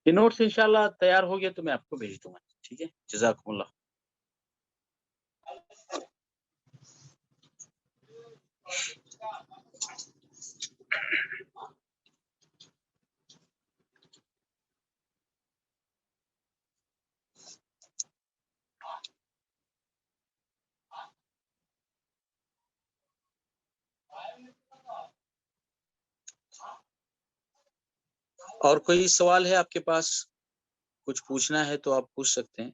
یہ نوٹس انشاءاللہ تیار ہو گیا تو میں آپ کو بھیج دوں گا. ٹھیک ہے، جزاکم اللہ. اور کوئی سوال ہے آپ کے پاس؟ کچھ پوچھنا ہے تو آپ پوچھ سکتے ہیں.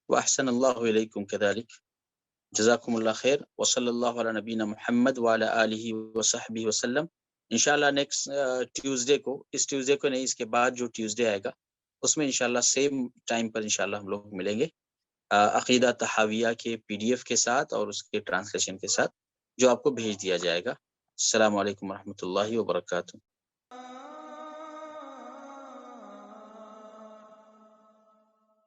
وَأَحْسَنَ اللَّهُ إِلَيْكُمْ كَذَلِكَ. جزاکم اللہ خیر. وصلی اللہ علی نبینا محمد وعلی آلہ وصحبہ وسلم. انشاءاللہ نیکسٹ ٹیوزڈے کو، اس ٹیوزڈے کو نہیں، اس کے بعد جو ٹیوزڈے آئے گا اس میں انشاءاللہ سیم ٹائم پر انشاءاللہ ہم لوگ ملیں گے عقیدہ تحاویہ کے PDF کے ساتھ اور اس کے ٹرانسلیشن کے ساتھ جو آپ کو بھیج دیا جائے گا. السلام علیکم ورحمۃ اللہ وبرکاتہ.